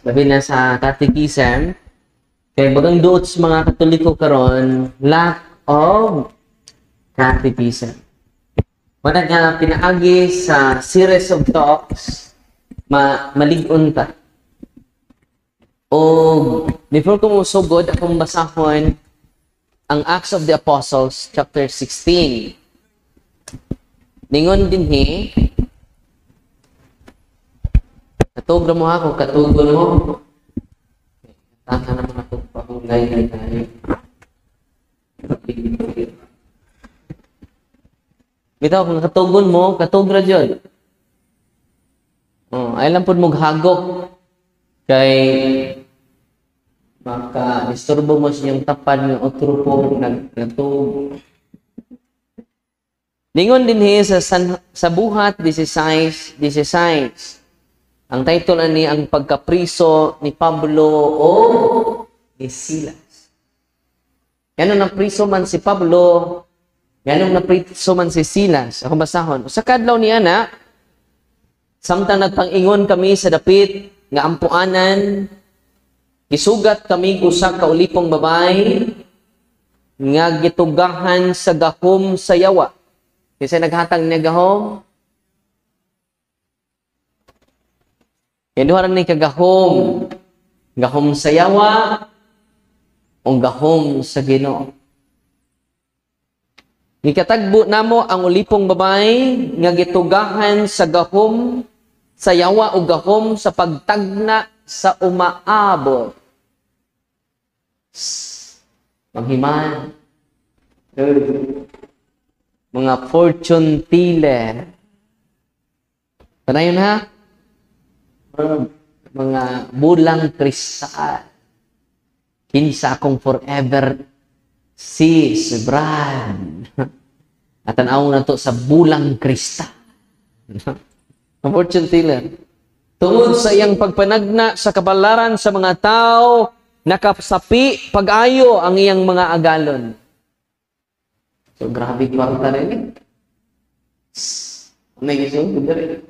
labi na sa catechism, kay bagang duot sa mga Katoliko karon, lack of catechism. Wala nga pinaagi sa series of talks, malig-on ta. O before ko musugod, akong basahon ang Acts of the Apostles, chapter 16. Ningon din katugra mo ako, katugon mo. Taka naman ako pahulay na tayo. Bitaw, kung katugon mo, katugra dyan. Ay lang po maghagok. Kay maka-disturbo mo siyang tapad ng otro po nagtug. Ningon din sa buhat 16. Ang title ani ang pagkapriso ni Pablo o ni Silas. Ganun na priso man si Pablo, ganun na priso man si Silas. Ako basahon. Sa kadlaw ni ana, samtang nagpang-ingon kami sa dapit nga ampuanan, gisugat kami usa ka ulipong babay nga gitugahan sa gahom sa yawa. Kasi naghatag niya gahom. Yaduharan ni kagahom. Gahom sa yawa o gahom sa Ginoo. Gikatagbo namo ang ulipong babay nga gitugahan sa gahom sa yawa o gahom sa pagtagna sa umaabot. Manghiman. Mga fortune teller. Panayon ha? Mga bulang kristal. Kinsa akong forever sis, Brad. At tanaw na to sa bulang kristal. Ang fortune teller. Tungod sa iyang pagpanagna sa kabalaran sa mga tao, nakasapi pag-ayo ang iyang mga agalon. So, grabe kwarta rin eh. May gisong, ganda rin.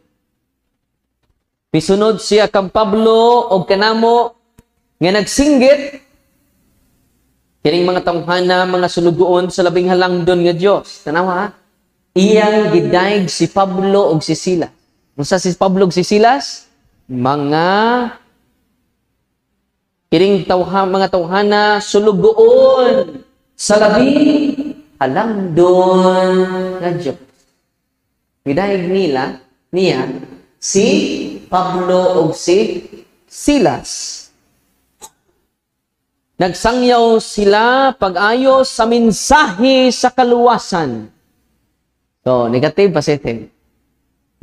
Pisunod siya kang Pablo o kanamo nga nagsinggit kining mga tawhana, mga sulugoon sa labing halangdon nga Dios. Tanawa ha? Iyang gidayeg si Pablo o si Silas. Unsa si Pablo o si Silas? Mga kining mga tawhana sulugoon sa labing halangdon nga Dios. Gidayeg niya si Pablo o si Silas. Nagsangyaw sila pag-ayo sa mensahe sa kaluwasan. So, negative, positive.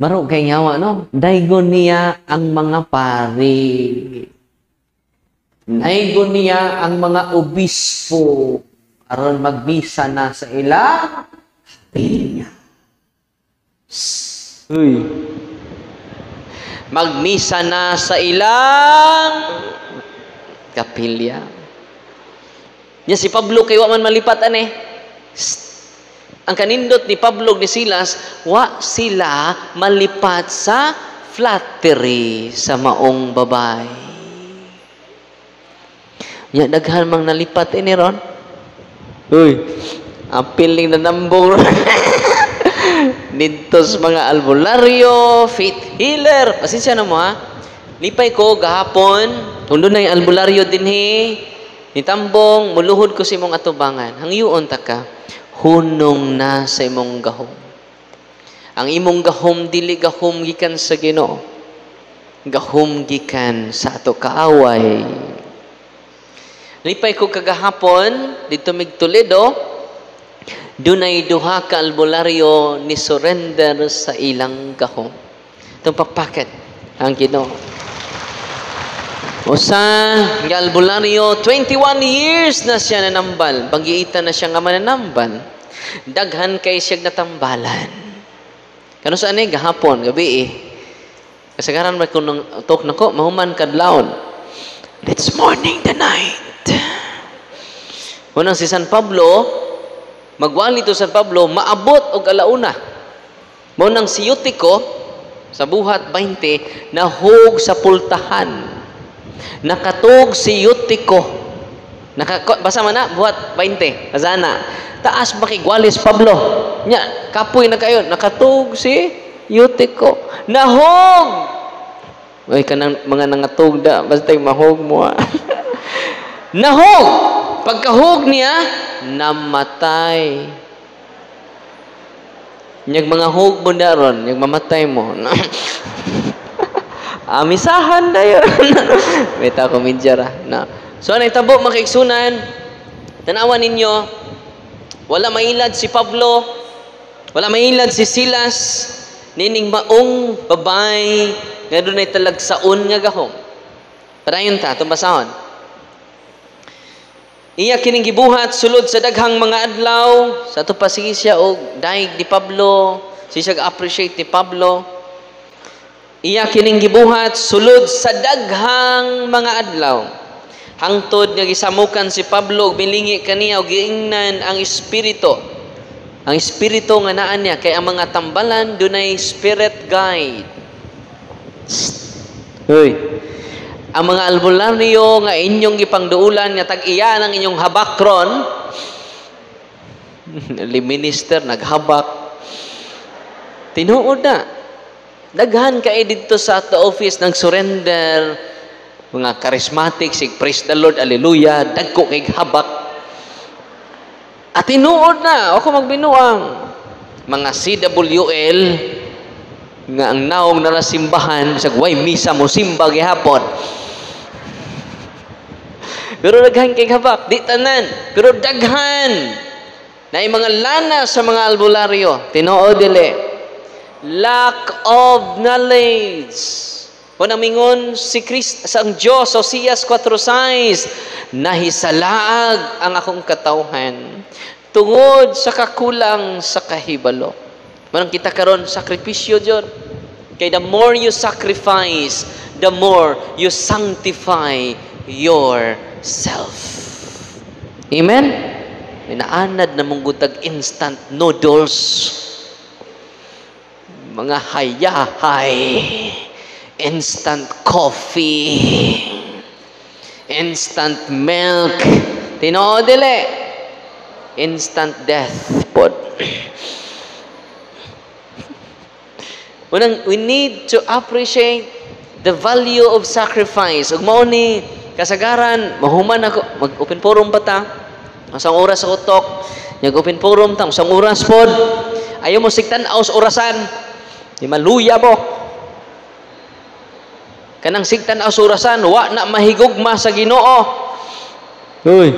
Maro kay nyawa, no? Daygon niya ang mga pari. Daygon niya ang mga obispo aron magbisa na sa ilang kapilya. Uy. Magmisa na sa ilang kapilya. Nya si Pablo kay wa man malipat ani. Ang kanindot ni Pablo ni Silas, wa sila malipat sa flattery sa maong babay. Nya daghan mang nalipat ini ron. Uy, appealing na nambong Nintos mga albularyo, faith healer. Pasensya na mo ha. Lipay ko gahapon, tundo na yung albularyo din nitambong, muluhod ko sa imong atubangan. Hangyoon ta ka, hunong na sa imong gahom. Ang imong gahom, dili gahom gikan sa Ginoo. Gahom gikan sa ato kaaway. Lipay ko kagahapon, dito mig Toledo, dunay duha ka albularyo ni surrender sa ilang gahom. Itong papaket ang Ginoo. Usa nga albularyo, 21 years na siya nanambal. Bagiita na siya nga mananambal. Daghan kay siya natambalan. Kano saan gahapon, gabi Kasagaran may kunong tok nako, mahuman kadlawon. It's morning the night. Unang si San Pablo, magwali to San Pablo, maabot og alauna. Mo nang si Eutico sa buhat 20 nahog sa pultahan. Nakatug si Eutico. Basa man na, buhat 20. Basa na. Taas makigwalis Pablo. Nya, kapoy na kayo. Nakatug si Eutico. Nahog! Uy, kanang mga nangatug da. Basta yung mahog mo. Nahog! Pagkahog niya, namatay. Nyag mga hug mo na ron, nyag mamatay mo. Amisahan na yun. Beta ko midyara. So, naitabo makiksunan. Tanawan ninyo, wala mailad si Pablo, wala mailad si Silas, nining maong babay, nga doon ay talagsaon nga gahom. Padayon ta, itong basahon. Iya kining gibuhat sulod sa daghang mga adlaw, sa ito pa sige siya o daig ni Pablo, siya appreciate ni Pablo. Iya kining gibuhat sulod sa daghang mga adlaw. Hangtod nga gisamukan si Pablo, milingi kaniya og giingnan ang espiritu. Ang espiritu nga naa niya kay ang mga tambalan dunay spirit guide. Hoy. Ang mga albularyo nga inyong gipangduulan nga tag-iya ng inyong habakron, minister naghabak. Tinuod na. Daghan kay dito sa the office ng surrender, mga charismatic, sig praise the Lord, hallelujah, dagko kay habak. At tinuod na, ako magbinuang. Mga CWL, nga ang naong nara simbahan, sa way misa mo simba gihapon. Pero daghan kay habak, di tanan. Pero daghan na mga lana sa mga albularyo. Tinuod dili. Lack of knowledge. Kung namingon si Christ sa ang Diyos, Hosias 4:6, nahisalaag ang akong katawhan tungod sa kakulang sa kahibalo. Manang kita karon sakripisyo Diyon. Kay the more you sacrifice, the more you sanctify yourself. Amen? Inaanad na mong gutag instant noodles, mga hayahay, instant coffee, instant milk, tinuod dili, instant death pod. We need to appreciate the value of sacrifice. Ug mao ni kasagaran, mahuman ako, mag-open forum pa ta. Asang oras ako talk, nag-open forum ta, asang oras pod. Ayaw mo sigtan-aw sa orasan. Di maluya mo. Kanang sigtan-aw sa orasan, wa na mahigugma sa Ginoo. Hoy.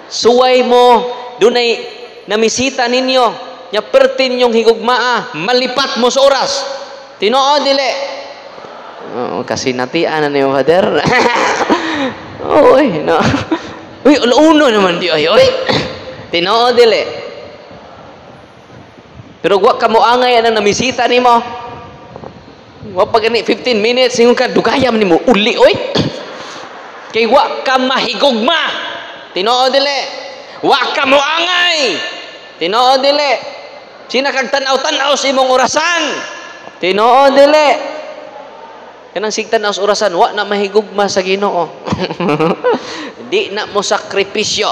Suway mo, dunay namisita ninyo. Nya pertin yung higugmaa, malipat mo sa oras. Tinuod dili. Oh, kasi natian na niyo, Father. Oy, no. Uy, uno naman di ay, oy. Tinuod dili. Pero wa ka mo angay anang namisita nimo. Wa pa gani 15 minutes ingon ka dugayam nimo uli, oy. Kay wa ka mahigugma. Tinuod dili. Wa ka mo angay. Tinuod dili. Sina kag tan-aw sa imong orasan. Tinuod dili. Kanang sigtan-aw sa orasan, wa na mahigugma sa Ginoo. Di na mo sakripisyo.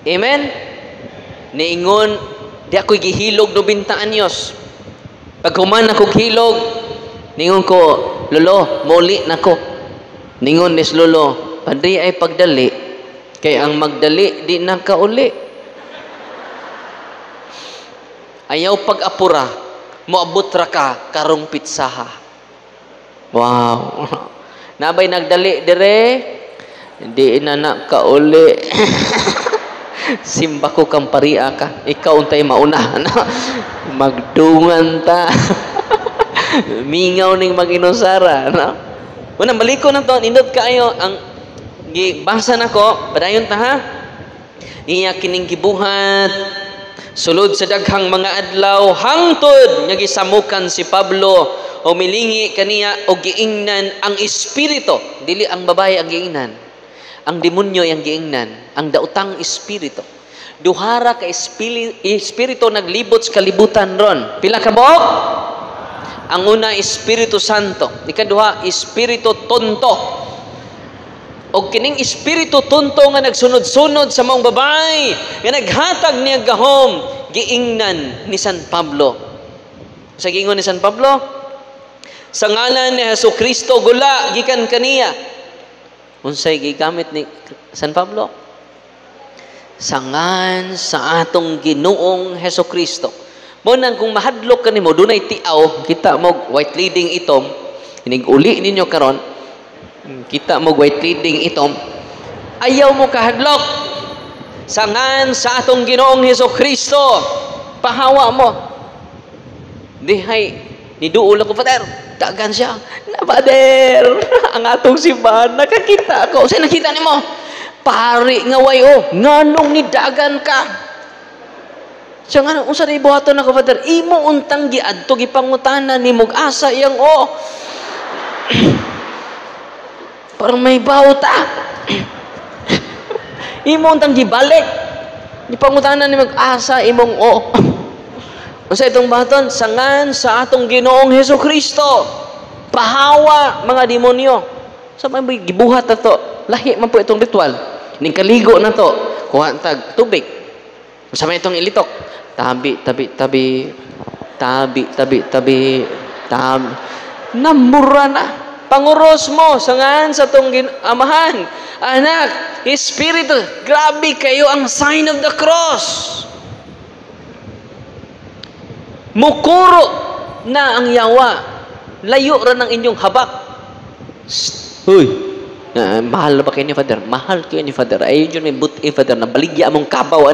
Amen? Niingon, di ako'y gihilog no 20 anyos. Pag human ako hilog, ningon ko, Lolo, muli na ko. Ningon nis Lolo, padri ay pagdali, kay ang magdali, di na kauli. Ayaw pag-apura, moabot ra ka karong pitsaha. Wow. Nabay nagdali dire, hindi na kauli. Simba ko kang paria ka. Ikaw untay mauna. Magdungan ta. Mingaw ning mag-inusara. Una, maliko na to. Indot kaayo. Ang basa na ko, padayon ta ha. Iya kining gibuhat. Sulod sa daghang mga adlaw, hangtod nga gisamukan si Pablo o milingi kaniya o giingnan ang espiritu. Dili ang babae ang giingnan. Ang demonyo ang giingnan. Ang dautang espiritu. Duhara ka espiritu naglibot sa kalibutan ron. Pila ka buok? Ang una, Espiritu Santo. Ikaduha, Espiritu Tonto. O kining Espiritu Tonto nga nagsunod-sunod sa mong babae, nga naghatag niya gahom, giingnan ni San Pablo. Sa giingon ni San Pablo, sa ngalan ni Jesucristo gula gikan kaniya. Unsay gigamit ni San Pablo? Sangan sa atong Ginoong Jesucristo. Mo nang kung mahadlok kanimo dunay tiaw, kita mo white leading itom, inig-uli ninyo karon, kita mo white leading itom, ayaw mo kahadlok. Sangan sa atong Ginoong Jesucristo, pahawa mo. Dihay niduol ako, Father. Dagan siya. Na, Father, ang atong simbahan nakakita ako. Saan nakita nimo? Pari nga wayo, nganong ni dagan ka? Siya nga, unsa na ibuhaton ako, Father? Imo untang giadto gipangutanan ni mog asa iyang parang may bawta. Imo untang gibalik gipangutanan ni mog asa imong unsa itong baton? Sangan sa atong Ginoong Jesucristo, pahawa mga demonyo. Sa may gibuhat na to, lahi man po itong ritual. Ning kaligo na to, kuha tag tubig. Sa may itong ilitok. Tabi. Namura na. Panguros mo, sangan sa itong amahan. Anak, Espiritu, grabe kayo ang sign of the cross. Mukuro na ang yawa. Layo ra ng inyong habak. Huy, mahal ba kayo ni Father? Mahal kayo ni Father. Ayun yun may buti, Father, nabaligya among kabaw,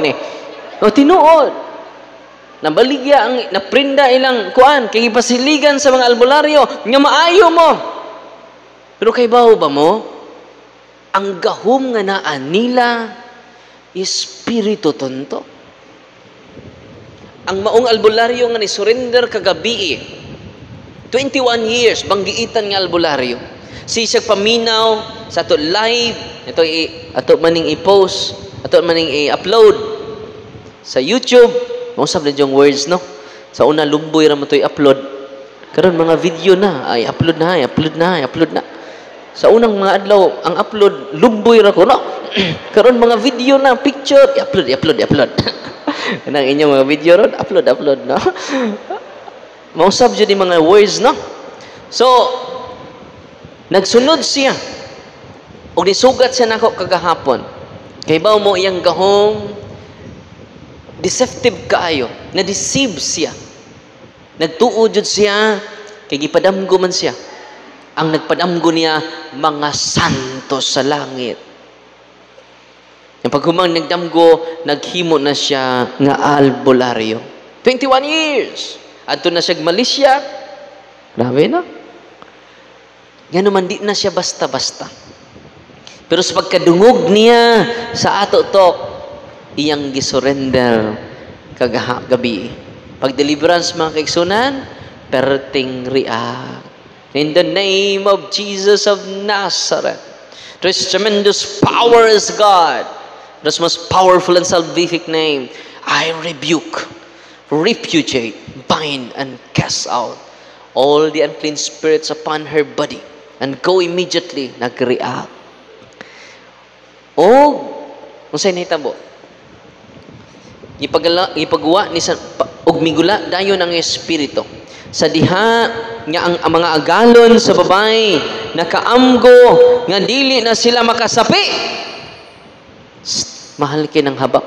O, tinuod. Nabaligya ang naprinda ilang kuan, kay ipasiligan sa mga albularyo, nga maayo mo. Pero kay bawo ba mo? Ang gahom nga naan nila, Espiritu Tonto. Ang maong albularyo nga ni surrender kagabi, 21 years, banggiitan nga albularyo. Sisag paminaw, sa ato live, ato maning i-post, ato maning i-upload sa YouTube. Mausap na yung words, no? Sa una, lumboy ra mo ito'y upload. Karon mga video na, ay upload na. Sa unang mga adlaw, ang upload, lumboy ra ko, no? Karon mga video na, picture, i-upload. Kanang inyong mga video ron, upload, no? Mausap dyan yung mga words, no? So, nagsunod siya. O nisugat siya nako kagahapon. Kay bawo mo iyang gahong, deceptive kaayo, na-deceive siya. Nagtuod siya, kay gipadamgo man siya. Ang nagpadamgo niya, mga santo sa langit. Yung paghumang nagdamgo, naghimo na siya nga albularyo. 21 years. Adto na siya Malaysia. Grabe na. Yan naman, di na siya basta-basta. Pero sa pagkadungog niya sa ato to, iyang gisurrender kagabi. Pag deliverance mga kaigsunan, perting react. In the name of Jesus of Nazareth, there's tremendous power as God. There's most powerful and salvific name. I rebuke, repudiate, bind, and cast out all the unclean spirits upon her body and go immediately nag-react. Unsay nahitabo? Ipagawa ni og migula dayon ang espiritu sa diha nga ang mga agalon sa babae nakaamgo nga dili na sila makasapi. Mahal kay ng habak.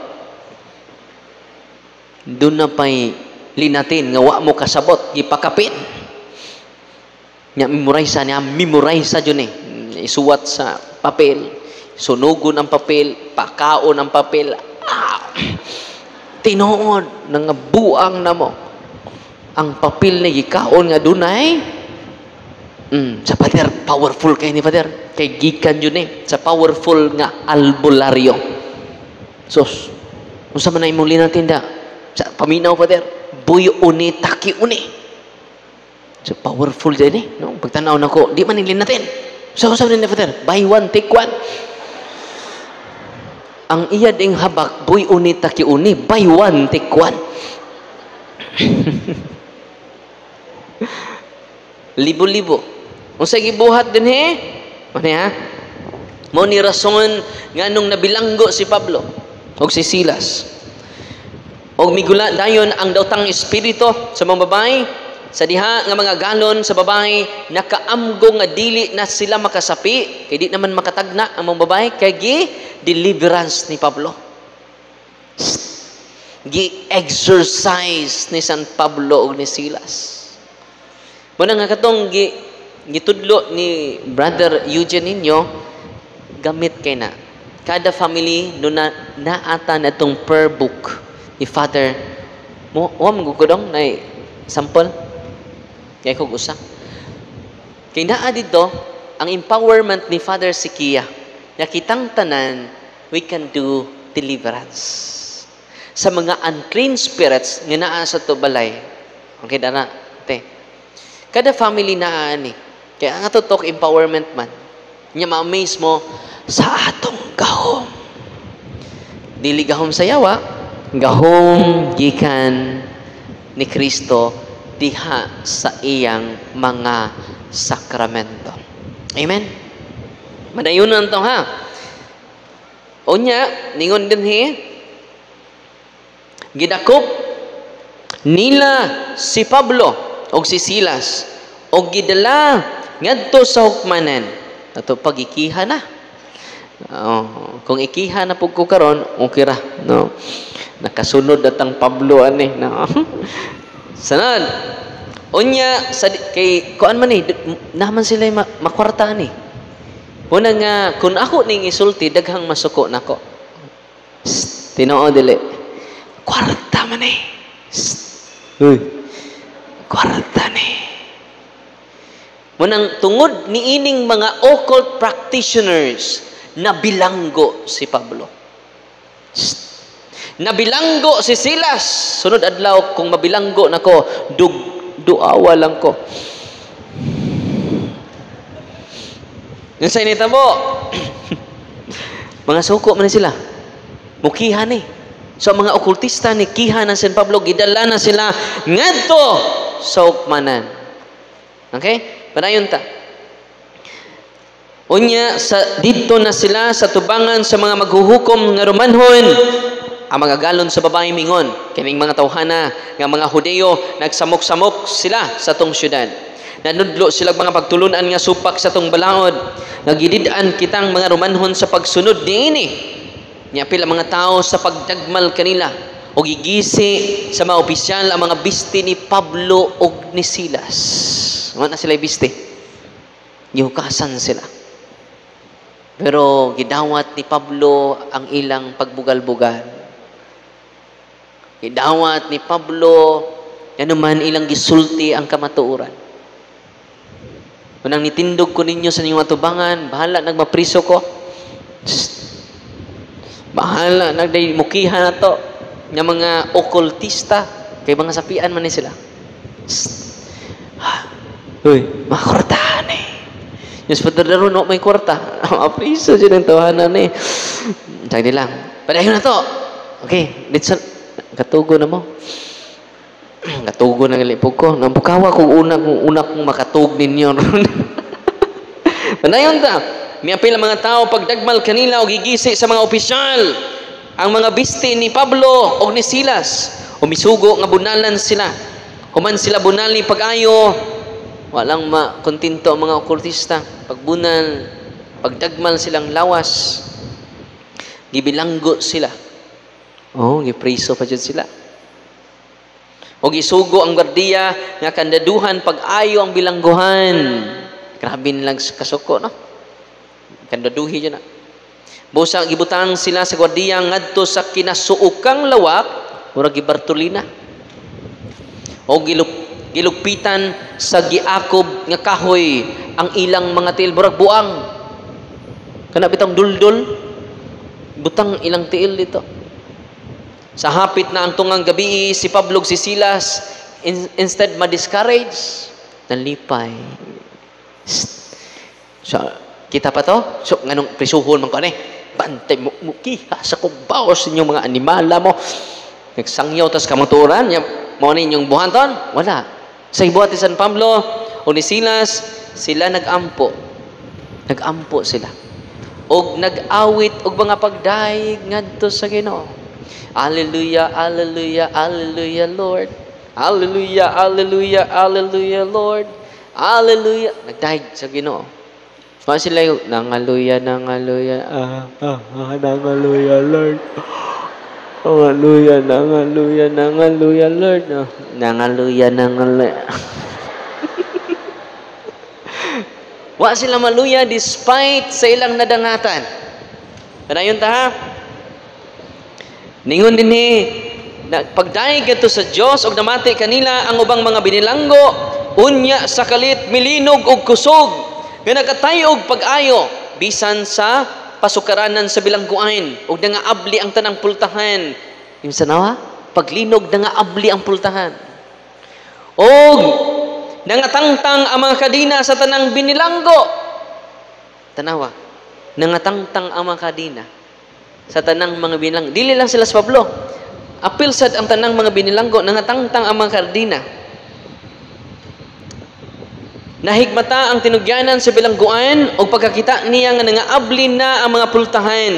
Doon na pa'y linatin nga wa mo kasabot gipakapit. Nya memorize dyan isuwat sa papel, sunugon ang papel, pakaon ang papel. Tinuod nga buang na mo ang papel na gikaon nga dunay sa Father, powerful kay ni Father, kay gikan yun sa powerful nga albularyo. Sos, unsa man na imong linatin da sa paminaw, Father, buyo uni taki uni, so powerful din no? Pagtanaw nako di man linatin, so unsa man ni Father, buy one take one. Ang iya ding habak, buy uni taki uni, buy one take one. Libo-libo. Unsay gibuhat din he? Mani ha? Mao ni rason nganong nabilanggo si Pablo og si Silas. Og migula dayon ang daotang espiritu sa mga babae sa diha nga mga galon sa babae nakaamgo nga dili na sila makasapi kay di naman makatagna ang mga babae kay deliverance ni Pablo. Gi-exercise ni San Pablo o ni Silas. Muna nga katong gitudlo ni Brother Eugene ninyo, gamit kay na. Kada family, no naata na itong prayer book ni Father. Magugudong na sample. Kaya kong usa. Kaya naa dito, ang empowerment ni Father Sikia, nakitang tanan, we can do deliverance. Sa mga unclean spirits, nga naa sa to balay. Okay, dana, te. Kada family naa ni. Kaya ang atotok empowerment man. Nya ma-amaze mo sa atong gahom. Dili gahom sa yawa, gahom gikan ni Kristo diha sa iyang mga sakramento. Amen? Madayunan to ha. Unya, ningon din he, gidakop nila si Pablo o si Silas o gidala ngadto sa hukmanan. Ato pagikiha na. Kung ikiha na pug ko karon, okay ra, no. Nakasunod datang Pablo ani, no. Sanad. Unya sa kay kuan man ni naman sila makwarta ni. Una nga kun ako ning isulti daghang masuko nako. Tinoo dili. Kwarta man ni. Uy. Kwarta ni. Munang tungod ni ining mga occult practitioners na bilanggo si Pablo. Nabilanggo si Silas. Sunod adlaw kung mabilanggo nako, duawa lang ko. Unsay nita mo? Mga suko man sila. Mukiha ni. So mga okultista ni kiha na San Pablo, gidala na sila ngadto sa hukmanan. Okay? Padayon ta. Unya dito na sila sa tubangan sa mga maghuhukom nga Romanhon. Ang mga galon sa babae mingon, kining mga tawhana nga mga Hudeo nagsamok-samok sila sa tong syudad. Nanudlo sila mga pagtulunan nga supak sa tong balaod. Nagidid-an kitang mga Romanhon sa pagsunod niini. Nya pila mga tao sa pagdagmal kanila o gigisi sa mga opisyal ang mga bisti ni Pablo o ni Silas. Ano na sila bisti? Gihukasan sila. Pero gidawat ni Pablo ang ilang pagbugal-bugal. Gidawat ni Pablo, yan naman ilang gisulti ang kamatuoran. Unang nitindog ko ninyo sa inyong atubangan, bahala nagmapriso ko. Bahala nagdaymukihan na to ng mga okultista, kay mga sapian man ni sila. Uy, mga kwartahan eh. Yung padadaro no, may kwarta. Mapriso siya ng tawanan eh. Sagdi lang. Padayon na to. Okay, dito katugo na mo. Katugo na galipog ko. Nampukawa kung una kong makatug ninyo. Padayon ta. May apil ang mga tao pagdagmal kanila o gigisi sa mga opisyal. Ang mga bisti ni Pablo o ni Silas. O misugo nga bunalan sila. Human sila bunali pag-ayo. Walang makontinto ang mga okultista. Pagbunal, pagdagmal silang lawas. Gibilanggo sila. Gipriso pa dyan sila. O gisugo ang gardiya nga kandaduhan pag-ayo ang bilangguhan. Grabe nilang kasuko, no? Kandaduhi dyan na. Busa, gibutang sila sa gardiya ngadto sa kinasuukang lawak, murag gibartolina. O gilugpitan sa giakob nga kahoy ang ilang mga tiil, murag buang. Kana bitang duldol, butang ilang tiil dito. Sa hapit na ang tungang gabi, si Pablo si Silas, instead ma-discourage, nalipay. So, kita pa to? So, nganong prisuhon man ko ani? Bantay mo, mukiha sa kubaw sa inyong mga animala mo. Nagsangyaw tas kamaturan, mo ninyong buhanton? Wala. Sa ibuhat ni San Pablo, o ni Silas, sila nag-ampo. Nag-ampo sila. Og nag-awit og mga pagdaig ngadto sa Ginoo. Hallelujah, hallelujah, hallelujah, Lord. Hallelujah, hallelujah, hallelujah, Lord. Hallelujah. Nagdaig sa Ginoo. Mga sila yung, nangaluya, nangaluya, nangaluya, Lord. Nangaluya, nangaluya, nangaluya, Lord. Nangaluya, nangaluya. Wa sila maluya despite sa ilang nadangatan. Kanayon ta ha? Ningon din pagdaig ito sa Dios og namati kanila ang ubang mga binilanggo, unya sa kalit milinog og kusog, nga nakatayo og pag-ayo bisan sa pasukaranan sa bilangguan og nangaabli ang tanang pultahan. Yung sanawa, paglinog nangaabli ang pultahan. Og nangatangtang ang mga kadina sa tanang binilanggo. Tanawa, nangatangtang ang mga kadina sa tanang mga binilanggo. Dili lang sila sa Pablo. Apil sad ang tanang mga binilanggo, nangatangtang ang mga kadina. Nahigmata ang tinugyanan sa bilangguan o pagkakita niya nga nangaabli na ang mga pultahan.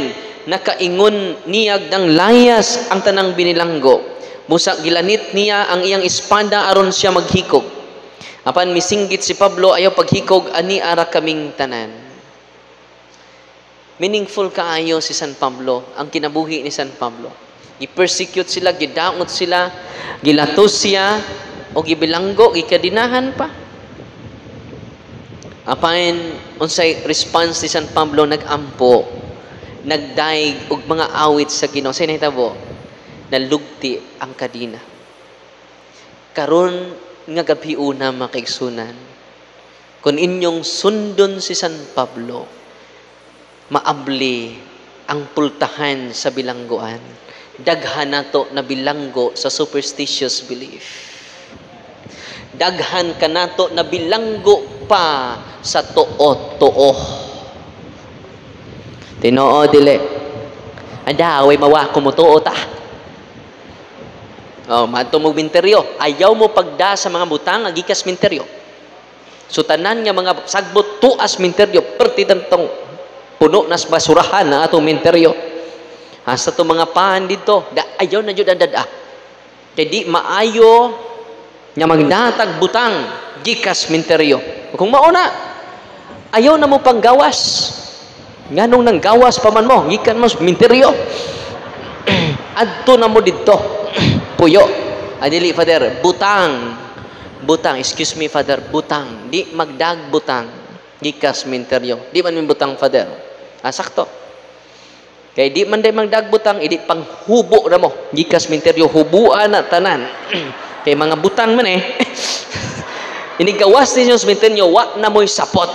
Nakaingon niyag ng layas ang tanang binilanggo. Musa gilanit niya ang iyang espada aron siya maghikog. Apan misinggit si Pablo ayaw paghikog ani ara kaming tanan. Meaningful kaayo si San Pablo, ang kinabuhi ni San Pablo. I-persecute sila, gidaot sila, gilatos siya, o gibilanggo, gikadinahan pa. Apan, unsay response ni San Pablo, nag-ampo, nagdaig, og mga awit sa Ginoo. Sa nahitabo, nalugti ang kadina. Karon nga gabi una makaigsunan, kung inyong sundon si San Pablo, maabli ang pultahan sa bilangguan. Daghan nato na bilanggo sa superstitious belief. Daghan ka nato na bilanggo pa sa tuo-tuo. Tinoo dili. Ada, way mawa ko mo tuo ta. Oh, madto mo minteryo. Ayaw mo pagda sa mga butang agikas minteryo. So tanan nga mga sagbot tuas minteryo perti tantong puno nas basurahan na atong minteryo. Hasta to mga pahan dito, ayaw na jud ang dada. Jadi maayo nga magdatag butang gikas minteryo. Kung mauna, ayaw na mo pang gawas. Nganong nang gawas pa man mo, gikan mo minteryo. Adto na mo dito. Puyo. Adili, Father, butang. Butang, excuse me, Father, butang. Di magdag butang gikas minteryo. Di man min butang, Father. Sakto. Kaya di man day magdagbutang, idi panghubo na mo. Gikas minteryo, hubuan na tanan. Kaya mga butang man inigawas ninyo sa minteryo, wa na mo'y sapot.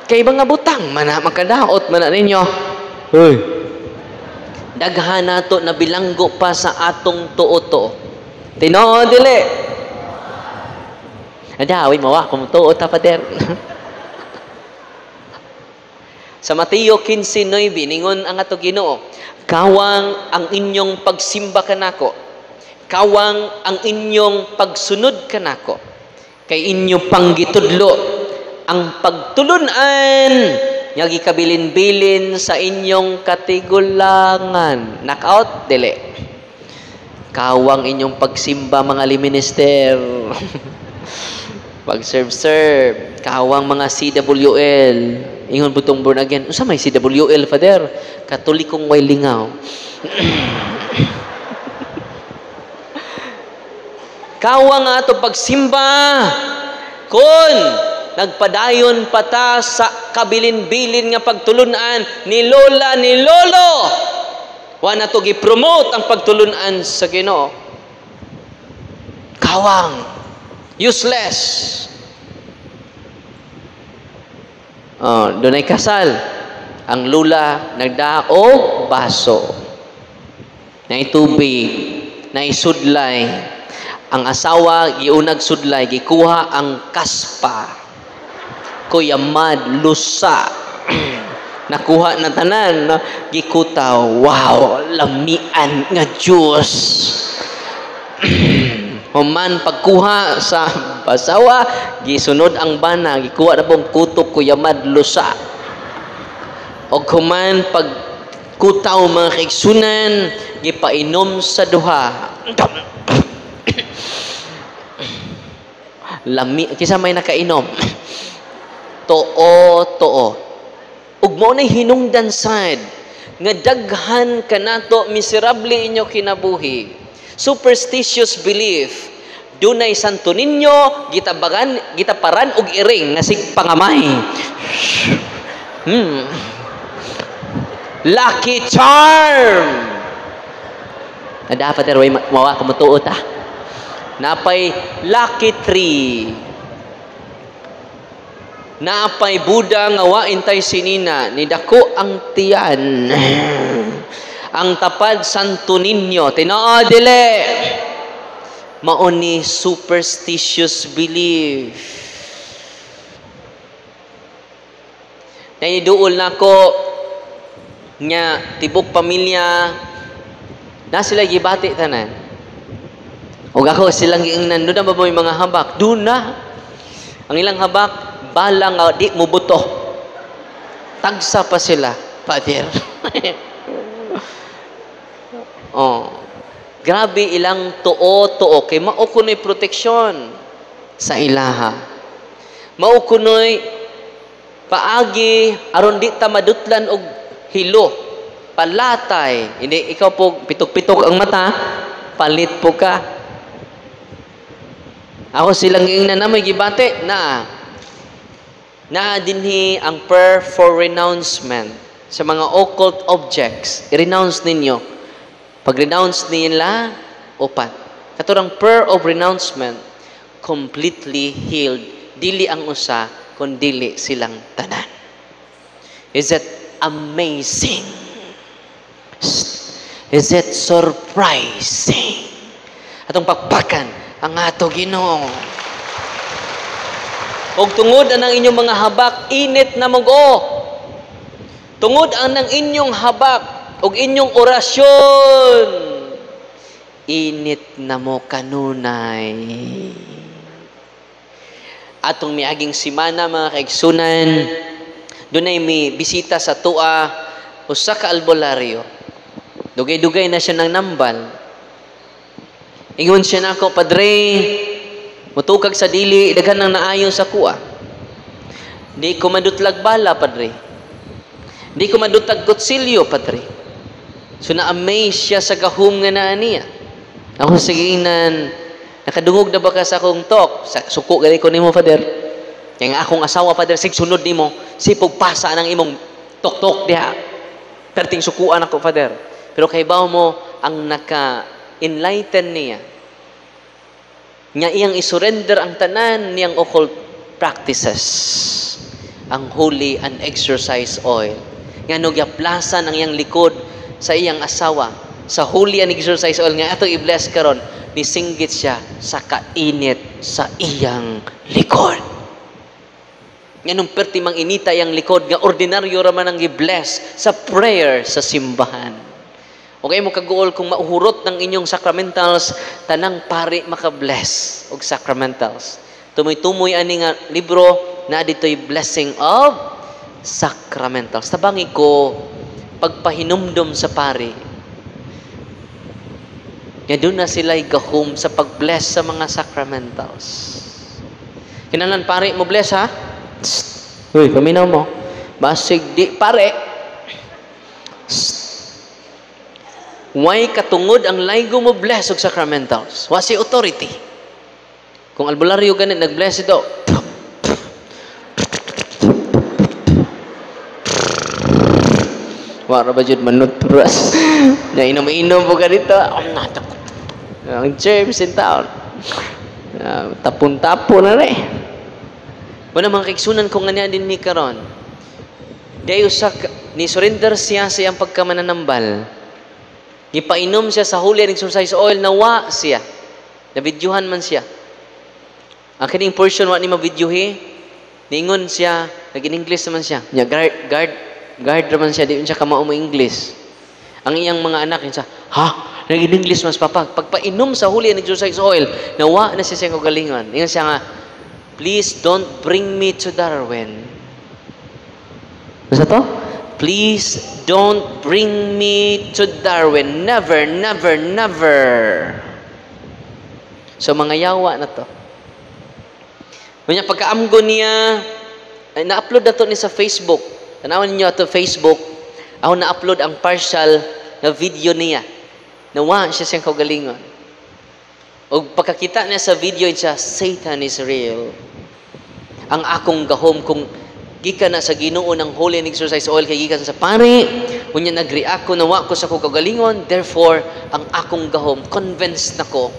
Kaya mga butang, makadaot man na ninyo. Hey. Daghan nato na bilanggo pa sa atong tuo-tuo. Tinoo, dili. Adawin, mawa, kung tuo ta, Pader. Sa Mateo 15:9, ningon ang ato Ginoo, kawang ang inyong pagsimba kanako, kawang ang inyong pagsunod kanako, kay inyo panggitudlo ang pagtulunan nga gikabilin-bilin sa inyong katigulangan. Knockout, dili. Kawang inyong pagsimba mga liminister. Pag-serve, kawang mga CWL. Ingon butong born again. Unsa may CWL, Father? Katolikong way lingaw. Kawang nga ito pagsimba. Kun nagpadayon pata sa kabilin-bilin nga pagtulunan ni Lola, ni Lolo. Wa na to gi-promote ang pagtulunan sa Ginoo. Kawang. Useless. Doon ay kasal. Ang lula nagdaog baso. Nay tubig, nay sudlay. Ang asawa giunag sudlay, gikuha ang kaspa. Kuyamad, lusa. Nakuha na tanan, gikutaw. Wow, lamian nga Diyos. Human pagkuha sa basawa, gisunod ang bana, gikuha na pong kutok kuyamad lusa. Og human pagkutaw mga kaigsunan, gipainom sa duha. Lami, kisa may nakainom. Too. Ug mo na hinungdan sad nga daghan kanato miserable inyo kinabuhi. Superstitious belief. Dunay Santo Niño, gitaparan og iring nga sig pangamay. Lucky charm. Dapat erway mawa kumutuot ah. Napay lucky tree. Napay Buddha nga wa intay sinina, ni dako ang tiyan. Ang tapad Santo Niño, tinoo dili. Mao ni superstitious belief. Naiduol nako nya tibok pamilya na sila gibati tanan. O ako silang giingnan, doon na ba may mga habak? Doon na. Ang ilang habak, balang di mo buto. Tagsa pa sila, Father. Oh, grabe ilang tuo. Kay maukunoy proteksyon sa ilaha. Maukunoy paagi, aron di ta madutlan og hilo. Palatay. Hindi, ikaw po, pitok-pitok ang mata, palit po ka. Ako silang ingnan na may gibate na dinhi ang prayer for renouncement sa mga occult objects. I-renounce ninyo. Pag-renounce nila, upat. Katurang prayer of renouncement, completely healed. Dili ang usa, kung dili silang tanan. Is it amazing? Is it surprising? Atong pakpakan ang ato Ginoo. Og tungod ang inyong mga habak, init na mugo. Tungod ang inyong habak og inyong orasyon, init na mo kanunay. Atong miaging simana mga kaigsunan, dunay may bisita sa tua, usa ka albularyo. Dugay-dugay na siya ng nambal. Ingon siya na ako, Padre, mutukag sa dili, daghan nang naayo sa kuha. Di ko madutlag bala, Padre. Di ko madutag kutsilyo, Padre. So na-amaze siya sa gahum nga naa niya. Ako siginan, nakadungog na ba ka sa akong tok? Suko gali ko nimo, Father. Kaya nga akong asawa, Father, sig sunod nimo, sipog pasa ng imong tok-tok diha. Perting sukuan ako, Father. Pero kay bawo mo ang enlighten niya. Nya iyang isurrender ang tanan niyang occult practices. Ang holy and exercise oil. Nga no giaplasan ang iyang likod sa iyang asawa. Sa holy and exercise oil nga ato i-bless karon, nisinggit siya sa kainit sa iyang likod. Nga nung pertimang inita iyang likod, nga ordinaryo raman ang i-bless sa prayer sa simbahan. Okay mo kaguol kung mauhurot ng inyong sacramentals, tanang pari makabless og sacramentals. Tumoy-tumoy ani nga libro na dito'y blessing of sacramentals. Tabangi ko pagpahinumdom sa pari. Nga doon na sila'y gahom sa pag-bless sa mga sacramentals. Kinalan pari mo bless ha? Uy, paminaw mo. Basig di pare. Why katungod ang laygo mo bless og sacramentals? Wasi authority. Kung albularyo ganit nag-bless ito. Wala ba jud manutras? Na inom-inom po ka dito. Ang James in town. Tapon-tapon na rin. Wala mga kaigsunan kung nga din ni karon. Dayo ni surrender siya sa iyang pagkamananambal. Gipainom siya sa holy and exercise oil, nawa siya. Nabidyuhan man siya. Ang kining portion wa ni mabidyuhi, ningon siya, nag-in-English naman siya. Nya guard naman siya, di siya kamao mo English. Ang iyang mga anak, siya, ha? in English mas pagpainom sa Holy and Exorcise oil, nawa na siya siyang kagalingon. Ingon siya nga, please don't bring me to Darwin. Basta to? Please don't bring me to Darwin. Never, never, never. So, mga yawa na to. Kanya pagkaamgo niya, ay na-upload na to ni sa Facebook. Tanawan niyo ito Facebook. Ako na-upload ang partial na video niya. Nawa siya siyang kaugalingon. O pagkakita niya sa video siya, Satan is real. Ang akong gahom kung gikan na sa Ginoo ng Holy and Exorcise oil kay gikan sa pari, unya nag-react ko, nawa ko sa kaugalingon, therefore ang akong gahom convinced nako.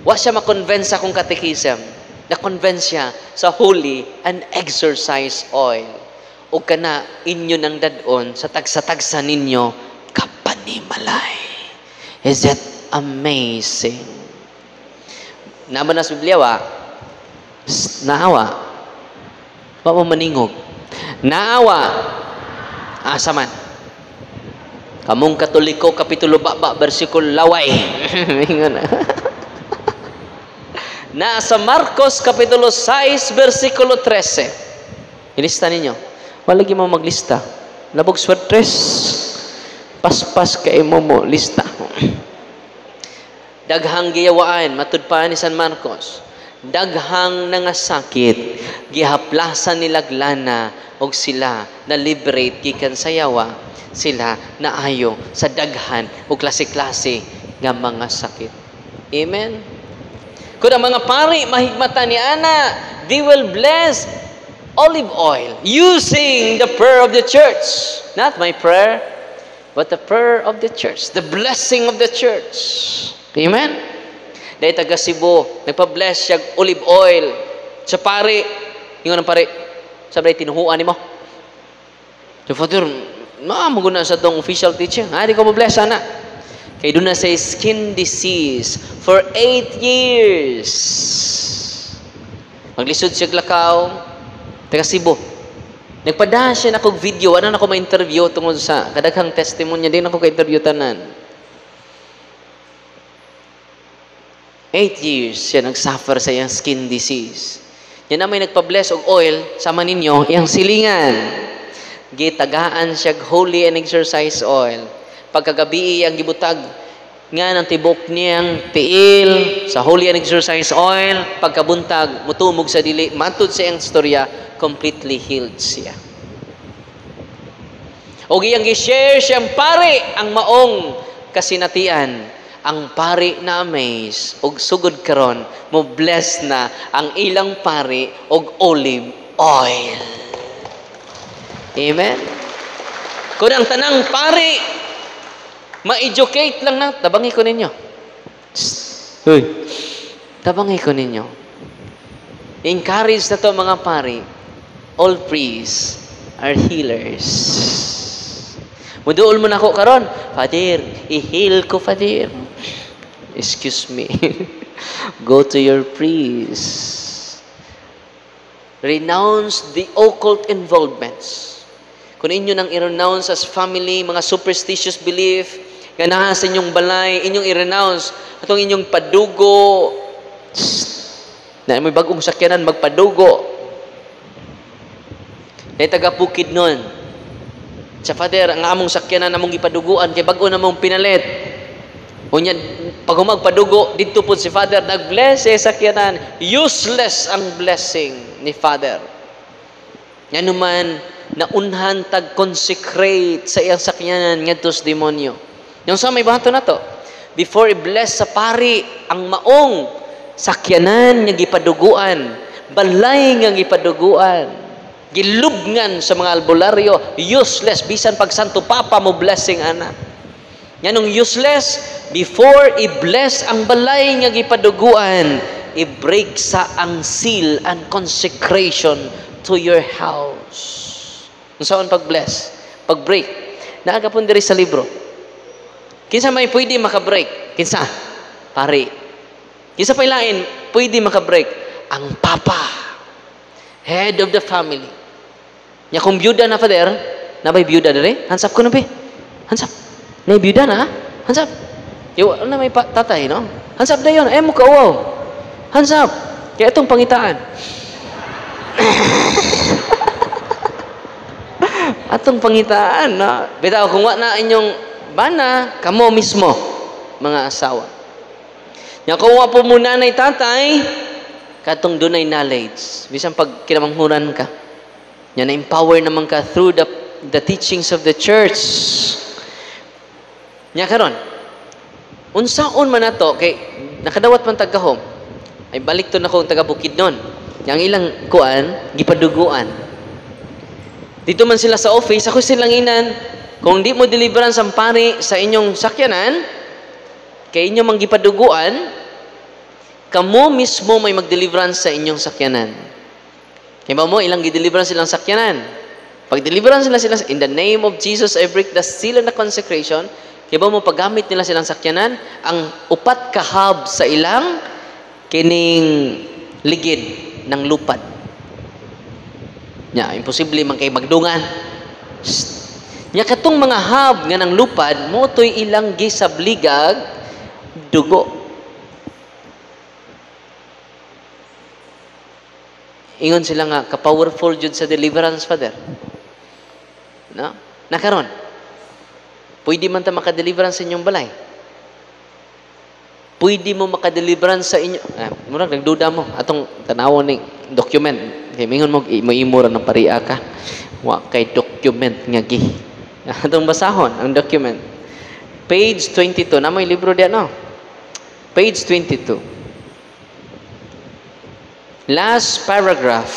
Wa siya ma-convince sa akong catechism. Na-convince siya sa Holy and Exorcise oil. O kana inyo nang dadon sa tagsa-tagsa ninyo kapanimalay. Is that amazing? Naman na sa Biblia, naawa. Wa mo maningog. Naawa. Asa man? Kamong Katoliko, Kapitulo Baba, versikulo laway. Nasa Marcos, Kapitulo 6, versikulo 13. Ilista ninyo. Walagi mo maglista. Labog sweatres. Paspas kay mo lista. Daghang giyawaan, matud pa ni San Marcos. Daghang nangasakit, gihaplasan nila glana, og sila na liberate gikan sa yawa, sila na ayo sa daghan o klase-klase nga mga sakit. Amen? Kung ang mga pari mahigmatan ni Ana, they will bless olive oil using the prayer of the church. Not my prayer, but the prayer of the church. The blessing of the church. Amen? Dahil taga Cebu, nagpa-bless siya olive oil sa pari. Yung anong pari? Sabi, tinuhuan ni mo. So, Father, maguna sa itong official teaching. Di ko ma-bless, Ana. Kaya doon na sa skin disease for 8 years. Maglisod siya Glacao, taga Cebu. Nagpadahan siya na kong video, ano na ako ma-interview tungkol sa kadaghang testimonya, din ako ka-interview tanan. 8 years siya nagsuffer sa iyang skin disease. Yan na may nagpa-bless og oil, sama ninyo, iyang silingan. Gitagaan siya Holy and Exorcise oil. Pagkagabi ang gibutag nga ng tibok niyang tiil sa Holy and Exorcise oil, pagkabuntag, mutumog sa dili, matud sa iyang storya, completely healed siya. O iyang gi-share siyang pari ang maong kasinatian. Ang pari na amaze, og sugod karon, mo bless na ang ilang pari og olive oil. Amen? Kung ang tanang pari, ma-educate lang na, tabangi ko ninyo. Uy, tabangi ko ninyo. Encourage na to mga pari, all priests are healers. Muduol mo na ako karon, Father, i-heal ko, Father. Excuse me. Go to your priest. Renounce the occult involvements. Kung inyo nang i-renounce as family, mga superstitious belief, ganahan sa inyong balay, inyong i-renounce, atong inyong padugo, na may bagong sakyanan, magpadugo. Dahil taga-bukid nun. Sa Father, ang among sakyanan, among ipaduguan, kay bago namong pinalit. O niya, pag humagpadugo, dito po si Father, nag-bless sakyanan. Useless ang blessing ni Father. Yan naman, naunhan tag-consecrate sa iyang sakyanan ngadto sa demonyo. Yung sa may bato na to, before i-bless sa pari, ang maong sakyanan nga gipaduguan, balay nga gipaduguan, gilubngan sa mga albularyo, useless, bisan pag Santo Papa mo blessing ana. Yanong useless, before i-bless ang balay nga gipaduguan, i-break sa ang seal and consecration to your house. Saan pag-bless? Pag-break. Naagapon diri sa libro. Kinsa may pwede maka-break? Kinsa? Pari. Kinsa pa ilain, pwede maka-break? Ang papa. Head of the family. Nya kung byuda na, Father, na ba'y byuda diri? Hansap ko na, be. Hansap. Na byuda na, ha? Hansap. Yung na may tatay, no? Hands up dayon. Mo kauaw. Hands up. Kaya itong pangitaan. Atong pangitaan, no? Bitaw, kung wa na inyong bana, kamo mismo, mga asawa. Nya kung wa po muna na tatay, katong dunay knowledge. Bisan pag kinamanghuran ka, nya na-empower naman ka through the teachings of the church. Nya karon, unsaon man nato kay nakadawat man tagahom, ay balik to na kong taga Bukidnon. Yang ilang kuan, gipaduguan. Dito man sila sa office, ako silang inan, kung di mo deliverance ang pari sa inyong sakyanan, kay inyo mang gipaduguan, kamo mismo may mag-deliverance sa inyong sakyanan. Kaya mo, ilang gi-deliverance silang sakyanan. Pag deliverance sila in the name of Jesus, I break the seal and the consecration. Kaya mo, paggamit nila silang sakyanan, ang upat kahab sa ilang kining ligid ng lupad. Nya, imposible man kay magdungan. Nya katong mga hab nga ng lupad, mo to'y ilang gisabligag dugo. Ingon sila nga, ka-powerful jud sa deliverance, Father. No? Nakaron, pwede man ta makadeliverance sa inyong balay. Pwede mo makadeliverance sa inyo. Murag, nagduda mo. Atong tanawon ni document. Kaya mingon mo, maimura ng pariya ka. Wa kay document nga gi. Atong basahon, ang document. Page 22. Na may libro diyan, no? Page 22. Last paragraph.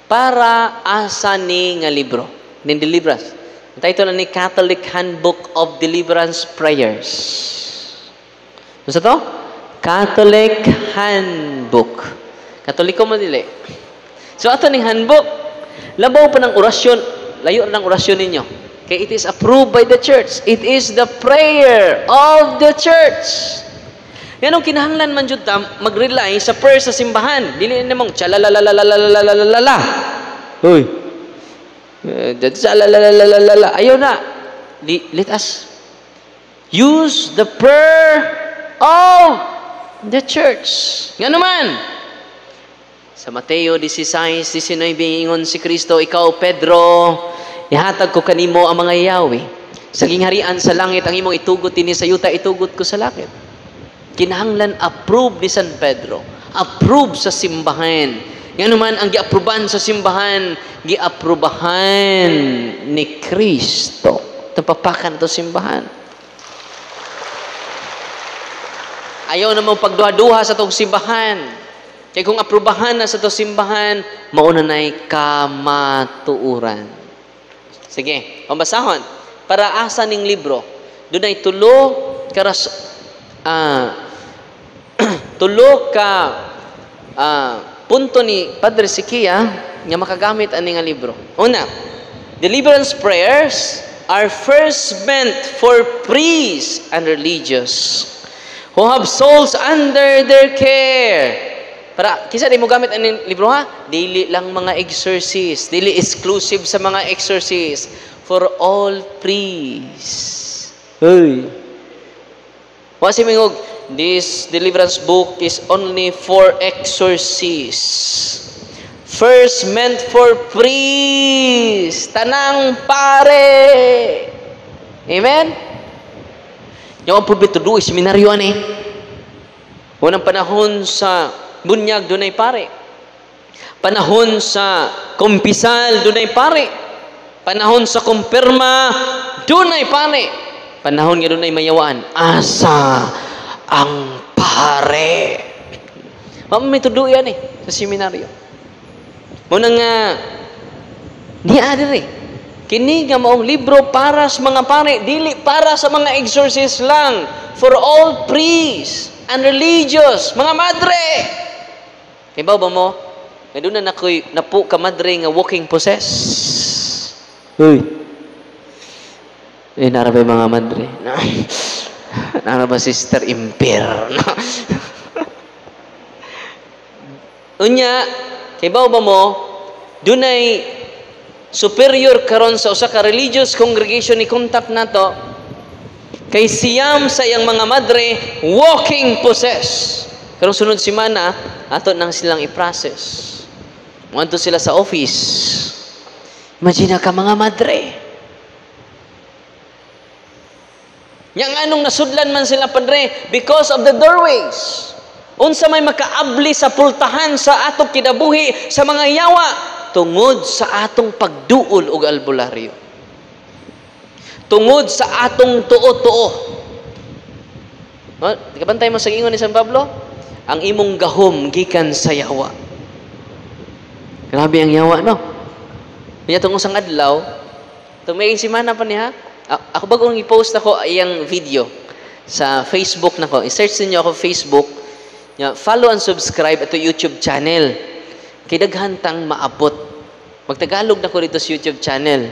Para asa ni nga libro? Ning deliverance. Ang title ni Catholic Handbook of Deliverance Prayers. Ano to? Catholic Handbook. Katoliko mo dili. So ato ning handbook, labaw pa ng orasyon, layo ng orasyon ninyo. Kay it is approved by the church. It is the prayer of the church. Yanong kinahanglan man jud ta mag-rely sa prayer sa simbahan. Dili na mong chalalalalalalalalala. Hoy. Ayaw na. Let us use the prayer of the church. Nga naman, sa Mateo 16:19, ingon si Kristo, ikaw, Pedro, ihatag ko kanimo ang mga yawi. Sa gingharian sa langit, ang imong itugot ini sa yuta, itugot ko sa langit. Kinahanglan, approve ni San Pedro. Approve sa simbahan. Nga naman, ang giaproban sa simbahan, giaprobahan ni Kristo. Tapapakan ito simbahan. Ayaw na mo pagduha-duha sa itong simbahan. Kaya kung aprobahan na sa itong simbahan, mauna na'y kamatuuran. Sige, pambasahon. Para asa ning libro, doon ay tulo ka punto ni Padre Siquia nga makagamit ani nga libro. Una, deliverance prayers are first meant for priests and religious who have souls under their care. Para, kisa di mo gamit ang libro ha? Dili lang mga exorcist. Dili exclusive sa mga exorcist. For all priests. Hey. Wasi mingog, this deliverance book is only for exorcists. First meant for priests. Tanang pare. Amen? Yung ang probito doon, seminaryo ani. Unang panahon sa bunyag, doon ay pare. Panahon sa kumpisal, doon ay pare. Panahon sa kumpirma, doon ay pare. Panahon nga doon ay mayawaan. Asa ang pare. May tudo yan sa seminaryo. Muna nga, niya adiri. Kini nga maong libro para sa mga pare, dili para sa mga exorcist lang. For all priests and religious, mga madre. Ibaw ba mo? Nga doon na napo ka madre nga walking possess. Uy. Narabay mga madre. Narabay sister imper. Unya, ibaw ba mo? Doon ay superior karon sa usa ka religious congregation ni contact nato Kay siyam sa iyang mga madre, walking possess. Karong sunod semana, ato nang silang i-process. Muadto sila sa office. Imagine ka mga madre. Yang anong nasudlan man sila, Padre, because of the doorways. Unsa may makaabli sa pultahan sa atong kinabuhi sa mga yawa tungod sa atong pagduol og albularyo. Tungod sa atong tuo-tuo. Kapantay mo sa ingon ni San Pablo, ang imong gahom gikan sa yawa. Grabe ang yawa, no? Kaya itong usang adlaw, itong may simana pa niya, ako bagong i-post ako iyang video sa Facebook nako. I-search niyo ako Facebook. Follow and subscribe ito YouTube channel. Kay daghan tang maabot. Magtagalog na ko dito sa YouTube channel.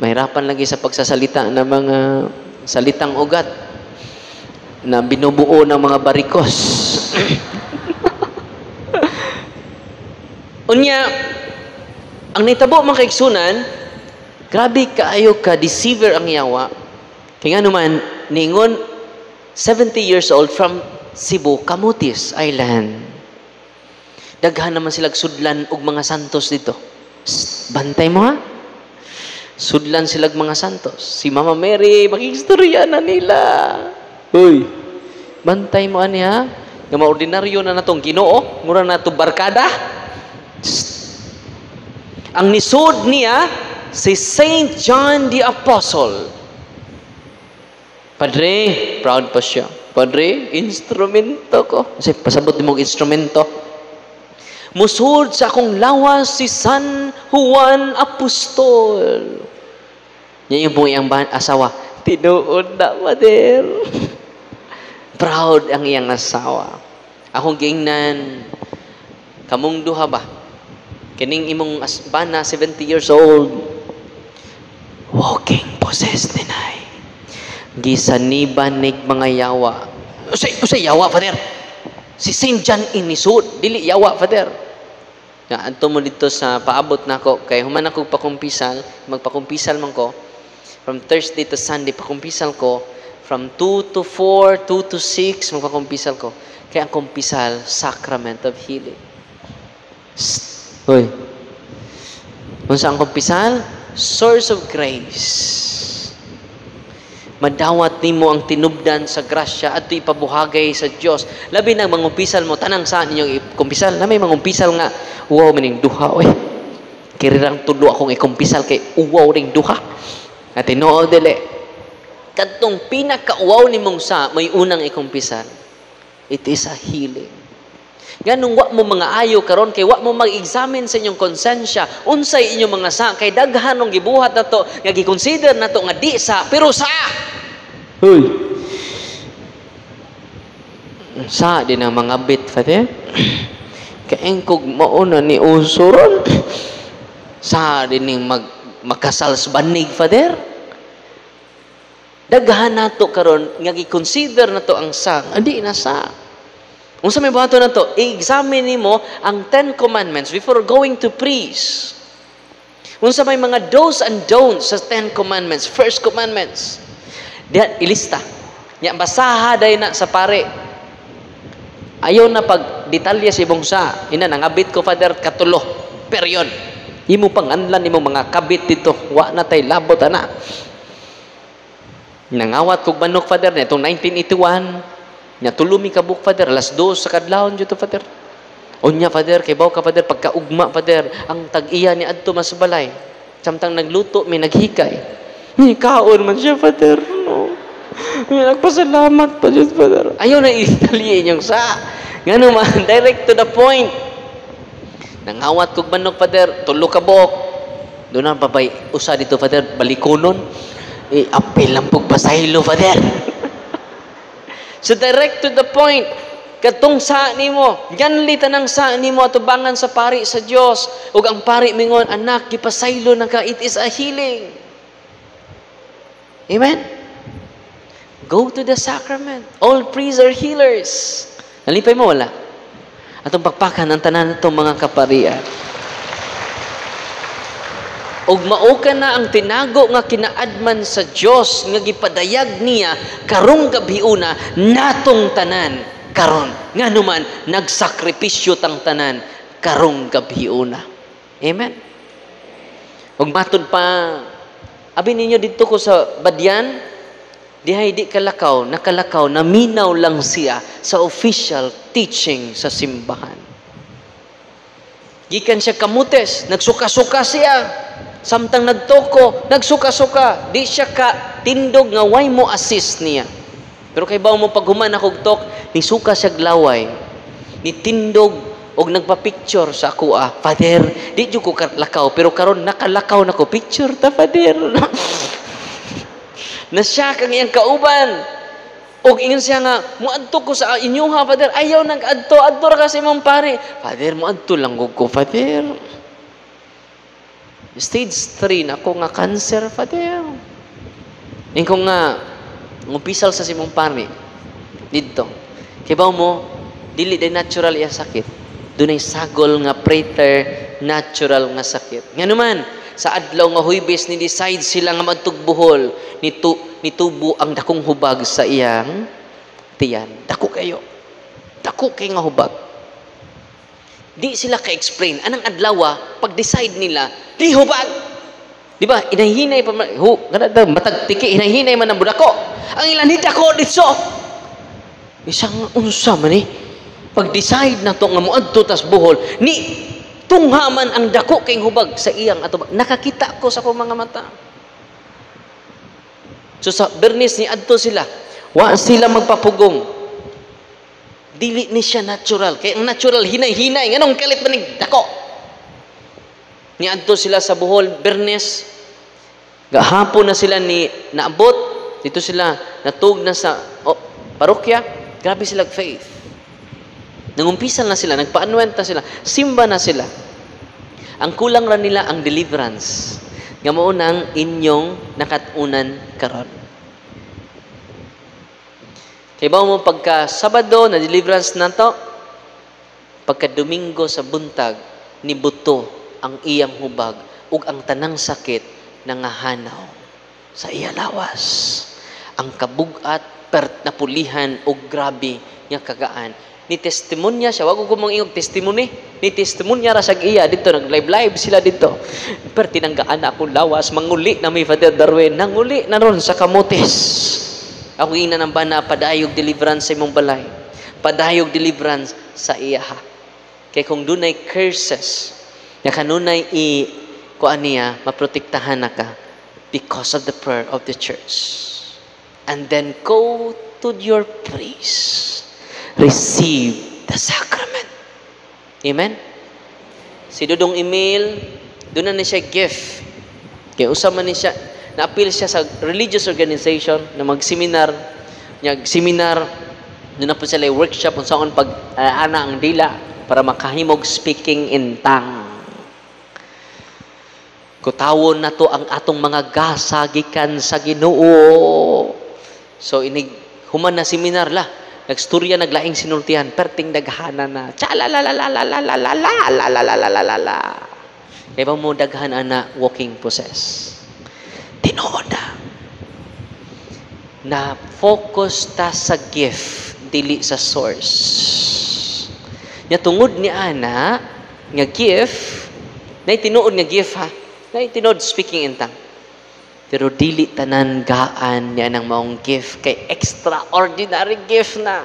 Mahirapan lagi sa pagsasalita ng mga salitang ugat na binubuo ng mga barikos. Unya, ang naitabo mga kaigsunan, grabe kaayo ka, deceiver ang yawa. Kaya nga naman, ningon, 70 years old from Cebu, Camotes Island. Daghan naman silang sudlan og mga santos dito. Bantay mo ha? Sudlan silang mga santos. Si Mama Mary, makikistorya na nila. Uy, bantay mo ani ha? Nga maordinaryo na natong Ginoo, mura na to barkada. Ang nisod niya, si Saint John the Apostle. Padre, proud pa siya. Padre, instrumento ko. Kasi pasabot mo instrumento. Musod sa akong lawas si San Juan Apostol. Yan yung pong iyang asawa. Tinuod na, Pader. Proud ang iyang asawa. Akong gingnan, kamong duha ba? Kining imong bana, 70 years old. Walking possessed deny. Gisaniban nig mga yawa. Usay yawa, Father. Si Saint John inisud, dili yawa, Father. Nga adto mo dito sa paabot nako kay human ako pakumpisal, magpakumpisal man ko. From Thursday to Sunday pakumpisal ko, from 2 to 4, 2 to 6 magpakumpisal ko. Kaya ang kumpisal, sacrament of healing. Hoy. Unsa ang kumpisal? Source of grace. Madawat nimo ang tinubdan sa grasya at ipabuhagay sa Dios. Labi na mangumpisal mo tanang saan inyong kumpisal. Na may mangumpisal nga, uwaw maning duha oy. Kirirang tulo akong ikumpisal kay uwaw ring duha. At tinuod dili. Kadtong pinaka-uwaw nimong sa may unang ikumpisal. It is a healing. Ganong wa mo mga ayo karon kay wa mo mag-examine sa inyong konsensya unsay inyong mga sa kay daghanong gibuhat nato nga gi-consider nato nga di sa pero sa hoy sa din ang mga bit Father kaengkog mauna ni usuron sa din ning makasal sa banig Father daghan nato karon nga gi-consider nato ang sa adi na sa. Unsa may buhaton nato? I-examine nimo ang 10 commandments before going to priest. Unsa may mga do's and don'ts sa 10 commandments, first commandments. Diyan ilista. Nya basaha day na sa pare. Ayaw na pag detalye sa ibong sa. Ina nangabit ko Father katulo. Period. Imo panganlan nimo mga kabit dito. Wa na tay labot ana. Nangawat kog manok Father nitong 1981. Nya tulumi ka buk Father alas 2 sa kadlawon jud to Father. Unya Father kay baw ka Father pagkaugma Father ang tag-iya ni adto mas balay. Samtang nagluto may naghikay. Ni kaon man siya Father. No. Nagpasalamat pa jud Father. Ayaw na italye yung sa. Ngano man direct to the point. Nangawat kog manok Father tulo ka buk. Doon na babay usa dito Father balikonon. Apil lang pug pasaylo Father. So direct to the point, katong sa nimo, ganli tanang sa nimo atubangan sa pari sa Dios, ug ang pari mingon anak gipasaylo na ka, it is a healing. Amen. Go to the sacrament. All priests are healers. Nalipay mo wala? Atong pakpakan ang tanan natong mga kaparian. ug mao ka na ang tinago nga kinaadman sa Dios nga gipadayag niya karong gabiuna natong tanan karon nganuman nagsakripisyo tang tanan karong gabiuna. Amen. Ug matud pa abi ninyo didto ko sa Badyan, dihay di kalakaw, nakalakaw na minaw lang siya sa official teaching sa simbahan. Gikan siya kamutes, nagsuka-suka siya. Samtang nagtoko, nagsuka-suka. Di siya ka tindog nga way mo assist niya. Pero kay bawo mo paghuman akong tok, ni suka siya glaway. Ni tindog og nagpa-picture sa ako Father, di jud ko lakaw, pero karon nakalakaw na ko picture ta Father. Na siya kang iyang kauban. Og ingon siya nga, muadto ko sa inyo ha, Father. Ayaw nag-adto. Adto ra kasi mong pare. Father, muadto lang ko, Father. Stage 3 na ako nga cancer, Father. Ingko nga, umpisal sa simong pare. Dito. Kibaw mo, dili day natural iya sakit. Dunay sagol nga prater, natural nga sakit. Nga naman, sa adlaw nga Huwebes ni decide sila nga magtugbuhol nitubo ang dakong hubag sa iyang tiyan. Dako kayo. Dako kay nga hubag. Di sila ka-explain. Anang adlaw, pag-decide nila, di hubag. Di ba? Inahinay pa man. Matagtiki, inahinay man ang budako. Ang ilan, hindi dako dito. Isang unsa man eh. Pag-decide na to nga muadto tas buhol, ni tunghaman ang dako kay hubag sa iyang atubag. Nakakita ko sa akong mga mata. So sa Bernes ni adto sila, wa sila magpapugong. Dili ni siya natural. Kaya ang natural hinay-hinay nganong kalit manig dako. Ni adto sila sa Bohol Bernes. Gahapon na sila ni naabot. Dito sila natug na sa parokya. Grabe sila faith. Nangumpisan na sila, nagpa-anoint na sila, simba na sila. Ang kulang ra nila ang deliverance. Nga mao nang inyong nakatunan karon. Kay ba mo pagka Sabado na deliverance nato, pagka Domingo sa buntag ni buto ang iyang hubag ug ang tanang sakit nangahanaw sa iya lawas. Ang kabugat napulihan ug grabe nga kagaan. Ni testimonya siya, wag ko mong ingog testimony, ni testimonya ra sa iya dito, nag-live sila dito. Pero tinanggaan na akong lawas, manguli na may Father Darwin, nanguli na ron sa kamotes. Ako ina ng bana, padayog deliverance sa imong balay, padayog deliverance sa iya ha. Kaya kung dunay curses, na kanunay kuan niya, maprotektahan na ka because of the prayer of the church. And then go to your priest. Receive the sacrament. Amen? Si Dudong Emil, doon na siya gift. Kaya usama ni siya, na-appeal siya sa religious organization na mag-seminar. Seminar, doon na po sila workshop kung saan ana ang dila para makahimog speaking in tongue. Kutawon na to ang atong mga gasagikan sa Ginoo. So, human na seminar la. Nagstorya, naglaing sinultihan, perting daghana na. Cha-la-la-la-la-la-la-la-la-la-la-la-la-la-la. Kaya ba mo daghan na walking possess? Tinood na focus ta sa gift, dili sa source. Nya tungod ni ana, nga gift, na tinuod nga gift ha, na tinuod speaking in tongue. Pero dili tanan gaan niya ng maong gift kay extraordinary gift na.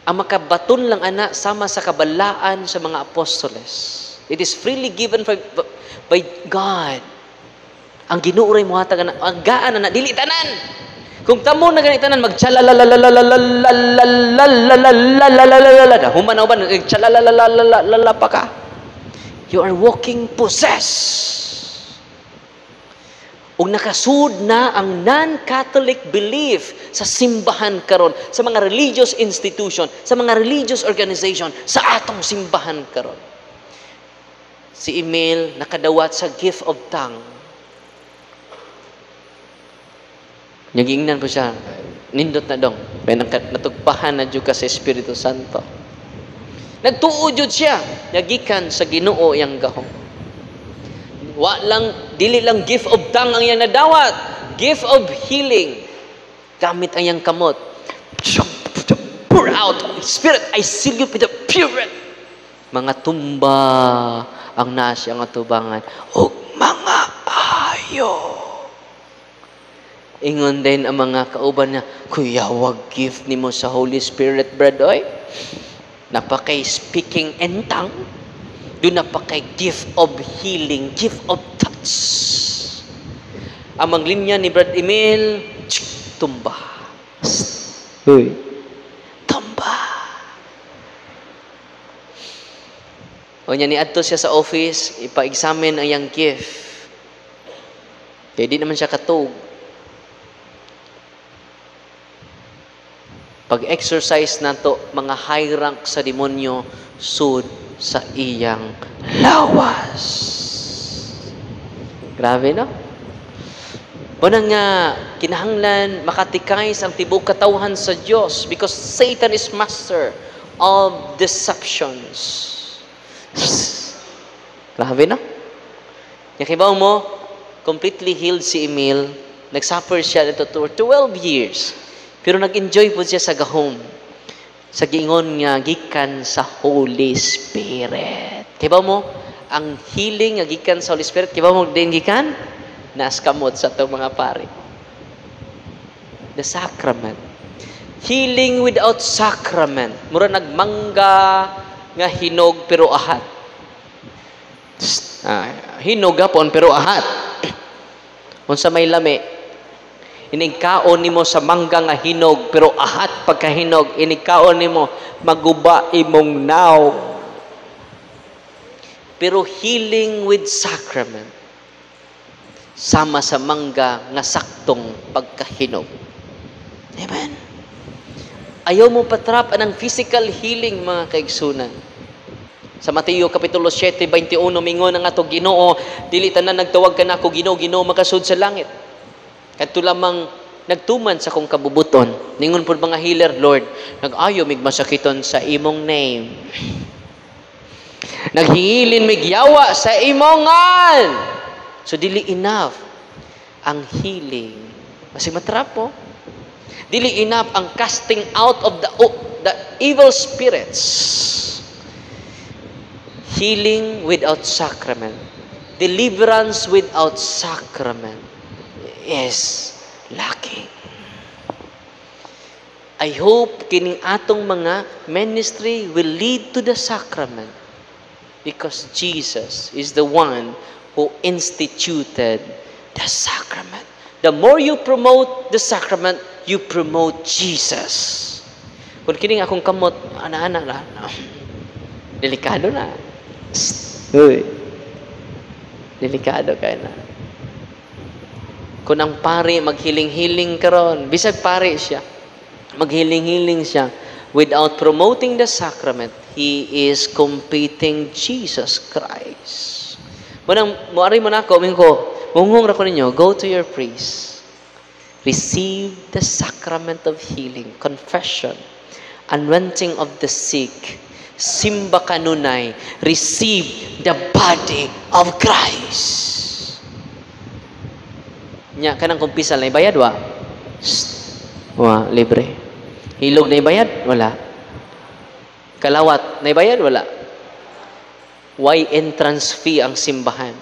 Ang makabaton lang ana sama sa kabalaan sa mga apostoles. It is freely given by God. Ang Ginoo ray mohatag na ang gaan na dili tanan. Kung tamo na ganit tanan magchalalalalalalalalalalalalalalalalala humanaw ba nagchalalalalalalalala pa ka. You are walking possessed. Ug nakasud na ang non-Catholic belief sa simbahan karon, sa mga religious institution, sa mga religious organization, sa atong simbahan karon. Si Emil nakadawat sa gift of tongue. Nagingnan po siya, nindot na dong, may natugpahan na dyan ka sa Espiritu Santo. Nagtuo jud siya, nagikan sa Ginoo yang gahom. Dili lang gift of tongue ang iyang nadawat. Gift of healing. Gamit ang iyang kamot. Pour out, Holy Spirit, I seal you with the pure. Mga tumba ang nasya nga tubangan. O mga ayo. Ingon din ang mga kauban niya, Kuya, wag gift ni mo sa Holy Spirit, brad, oy. Napakay speaking in tongue. Doon napakay gift of healing, gift of touch. Ang maglinya ni Brad Emil, tumba. Uy. Tumba. O niya, niadto siya sa office, ipa-examine ang iyang gift. Kaya di naman siya katog. Pag-exercise na to, mga high rank sa demonyo, sud sa iyang lawas. Grabe, no? Unang nga, kinahanglan, makatikay ang tibok katawhan sa Diyos because Satan is master of deceptions. Grabe, no? Yakibaw mo, completely healed si Emil, nagsuffer siya nito for 12 years. Pero nag-enjoy po siya sa gahom. Sa giingon nga, gikan sa Holy Spirit. Kaya mo, ang healing nga gikan sa Holy Spirit, kaya mo din gikan? Naskamot sa itong mga pari. The sacrament. Healing without sacrament. Mura nagmangga nga hinog pero ahat. Hinog gapon pero ahat. Unsa may lami, inigkaon nimo sa mangga nga hinog pero ahat pagkahinog, inigkaon nimo maguba imong naw. Pero healing with sacrament sama sa mangga nga saktong pagkahinog. Amen. Ayaw mo patrap anang physical healing, mga kaigsunan. Sa Mateo Kapitulo 7:21, mingon ang ato Ginoo, dili tanan nagtawag ka nako Ginoo, Ginoo makasud sa langit. Kadto lamang nagtuman sa kong kabubuton. Ningon pud mga healer, Lord, nag-ayo mig masakiton sa imong name. Naghihilin mig yawa sa imongan. So dili enough ang healing. Kasi matrapo. Dili enough ang casting out of the evil spirits. Healing without sacrament. Deliverance without sacrament is lacking. I hope kining atong mga ministry will lead to the sacrament because Jesus is the one who instituted the sacrament. The more you promote the sacrament, you promote Jesus. Kung kining akong kamot, ana-ana na, delikado na. Uy. Delikado kayo na. Kung ang pari maghiling-hiling karon, bisag pari siya, maghiling-hiling siya, without promoting the sacrament, he is competing Jesus Christ. Muari mo na ako, mungong ra ko ninyo, go to your priest. Receive the sacrament of healing, confession, anointing of the sick, simba kanunay, receive the body of Christ. Nya kanang kumpisal na ibayad wa? Wa, libre. Hilog na ibayad? Wala. Kalawat na ibayad? Wala. Why entrance fee ang simbahan?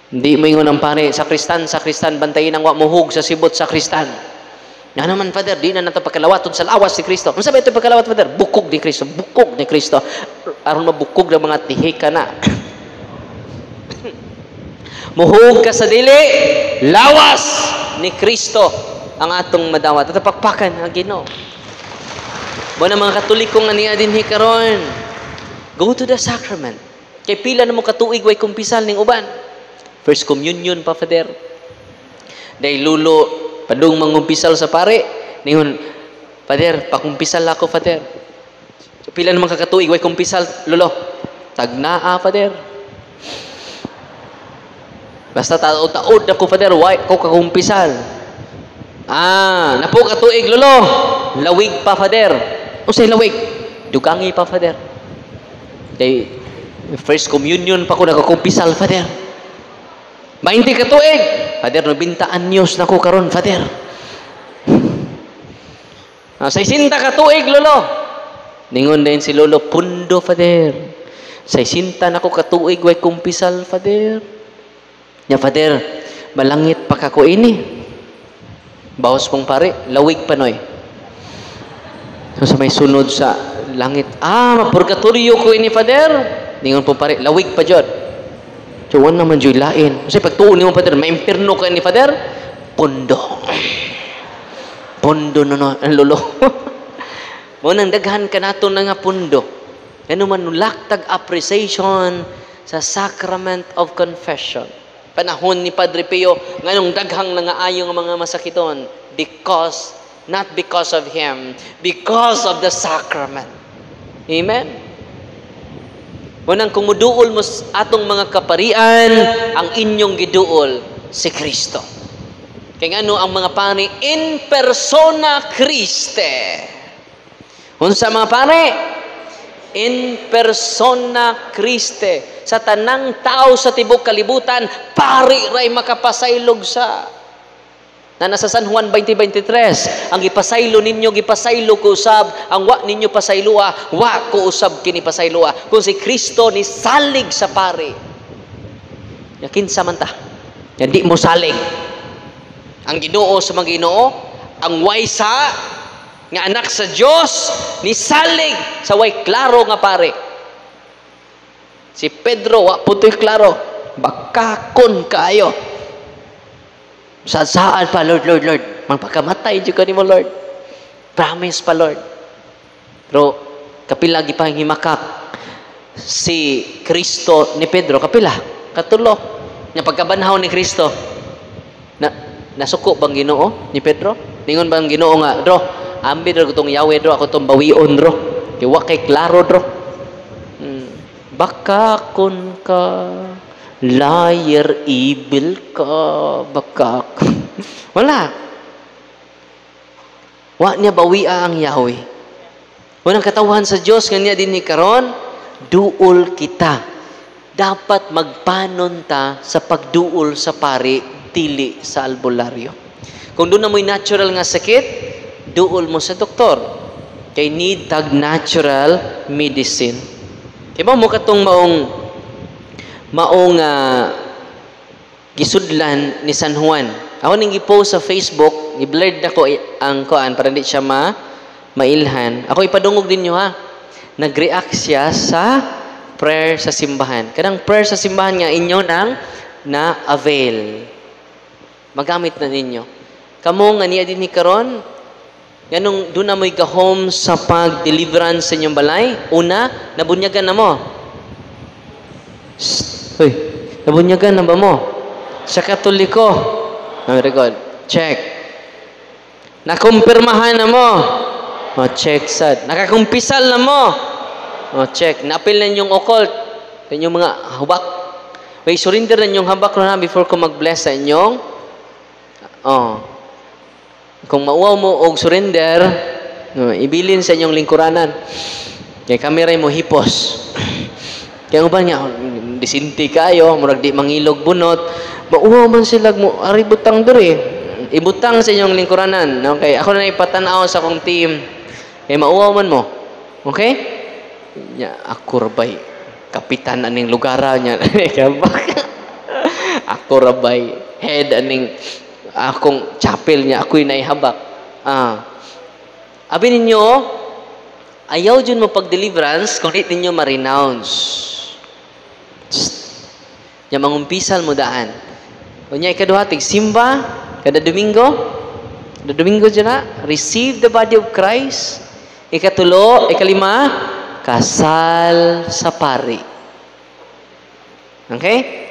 Hindi mo ingon ang pare, sakristan, bantayin ang wa muhug sa sibot sakristan. Nga naman, Father, di na nato pagkalawaton sa lawas ni Kristo. Ano sabi ito pagkalawat, Father? Bukog ni Kristo. Bukog ni Kristo. Aron mabukog ng mga tihika na. Muhug ka sa dili, lawas ni Kristo ang atong madawat. At pakpakan ang Ginoo. Bona mga Katoliko nga niya din hikaron. Go to the sacrament. Kay pila na mo katuig way kumpisal ning uban. First communion pa, Father. Dahil lulo, padung mangumpisal sa pare. Ningon, Father, pakumpisal ako, Father. So, pila naman kakatuig way kumpisal, lulo. Tagnaa, Father. Basta taod-taod na ko, Father, why ko kakumpisal? Napo katuig, lolo. Lawig pa, Father. O say lawig? Dugangi pa, Father. Day, First communion pa ko nakakumpisal, Father. 20 ka tuig. Father, 90 anyos na ko karon, Father. 60 ka tuig, Lolo. Ningon din si Lolo, pundo, Father. 60 na ko katuig, way kumpisal, Father. Ya, Father, malangit pa kako ini. Bawas pong pare, lawig pa noy. So, sa may sunod sa langit, mapurgatorio ko ini, Father. Ningon pong pare, lawig pa dyan. So, wala naman dyan lain. Kasi pagtuon mo, Father, may impirno ka ni Father, pundo. Pundo na ang Lolo. Munang daghan ka nato na nga pundo. Ano man laktag appreciation sa sacrament of confession. Panahon ni Padre Pio, nganong daghang na nga ayong mga masakiton not because of him, because of the sacrament. Amen? Munang kung muduol mo atong mga kaparian, ang inyong giduol si Kristo. Kaya ano ang mga pari? In persona Christe. Unsa mga pare? In persona Christe. Sa tanang tao sa tibok kalibutan, pari ray makapasaylog sa. Na nasa San Juan 20:23, ang ipasaylo ninyo, gipasaylo ko usab, ang wa ninyo pasaylua, wa ko usab kini pasaylua. Kung si Kristo ni salig sa pari. Yakin sa man ta. Di mo salig. Ang Ginoo sa mga Ginoo, ang waysa nga anak sa Dios ni salig sa way klaro nga pare. Si Pedro wa putoy klaro, bakakon kayo. Saan pa, Lord, magpakamatay jud kanimo, Lord. Promise pa, Lord. Pero kapila gipang himakak si Kristo ni Pedro, kapila katulo nya pagkabanhaw ni Kristo. Nasuko bang Ginoo ni Pedro? Ningon bang Ginoo nga, "Dro, ambi dro kutong Yahweh dro, ako tong bawion dro. Kay wa kay klaro dro." Baka kun ka, liar, evil ka, bakak. Wala. Wa niya bawia ang Yahweh. Walang katawhan sa Diyos, kanya din ni karon, duol kita. Dapat magpanon ta sa pagduol sa pari, dili sa albularyo. Kung doon na mo'y natural nga sakit, duol mo sa doktor. Kay need tag natural medicine. Kaya mo katong maong gisudlan ni San Juan. Ako ning i-post sa Facebook, i-blurred na ko ang koan para hindi siya mailhan. Ako ipadungog din nyo ha. Nag-react siya sa prayer sa simbahan. Kanang prayer sa simbahan nga inyo nang na-avail. Magamit na ninyo. Kamo nga niya din ni karon, ganong doon na mo'y ka-home sa pag-deliverance sa inyong balay. Una, nabunyagan na mo. Hoy, nabunyagan na ba mo? Sa Katoliko. Very good. Check. Nakumpirmahan na mo. Check sad. Nakakumpisal na mo. Check. Naapil na yung occult. Inyong mga hubak. Wait, surrender na yung habak na before ko mag-bless sa inyong. Kung mauwaw mo og surrender, ibilin sa inyong lingkuranan. Kaya kami rin mo hipos. Kaya ba niya, disinti kayo, murag di mangilog bunot, mauwaw man sila mo, ari butang diri. Ibutang sa inyong lingkuranan. Okay? Ako na ipatanaw sa akong team. Kaya mauwaw man mo. Okay? Ako rabay. Kapitan aning lugara niya. Ako rabay. Head aning akong chapel niya, ako'y naihabak. Abi ninyo, ayaw dyan mo pag-deliverance kung di ninyo ma-renounce. Yung mangumpisal mo daan. Kunya ikaduhatig, simba, kada Domingo dyan na, receive the body of Christ. Ikatulo, ikalima, kasal sa pari. Okay?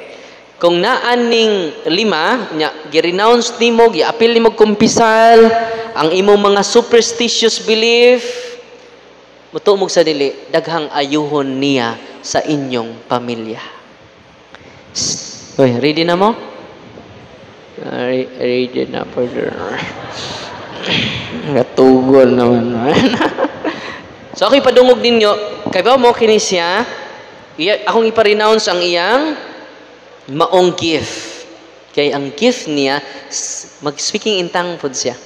Kung naaning 5, gi-renounce nimo, gi-apil nimo kumpisal, ang imong mga superstitious belief, mutuog sa dili, daghang ayuhon niya sa inyong pamilya. Hoy, ready na mo? Ready na po. Gatugol naman. So, ako ipadungog ninyo, kay ba mo kini siya, akong ipa-renounce ang iyang maong gift. Kay ang gift niya, mag-speaking in tongue po siya.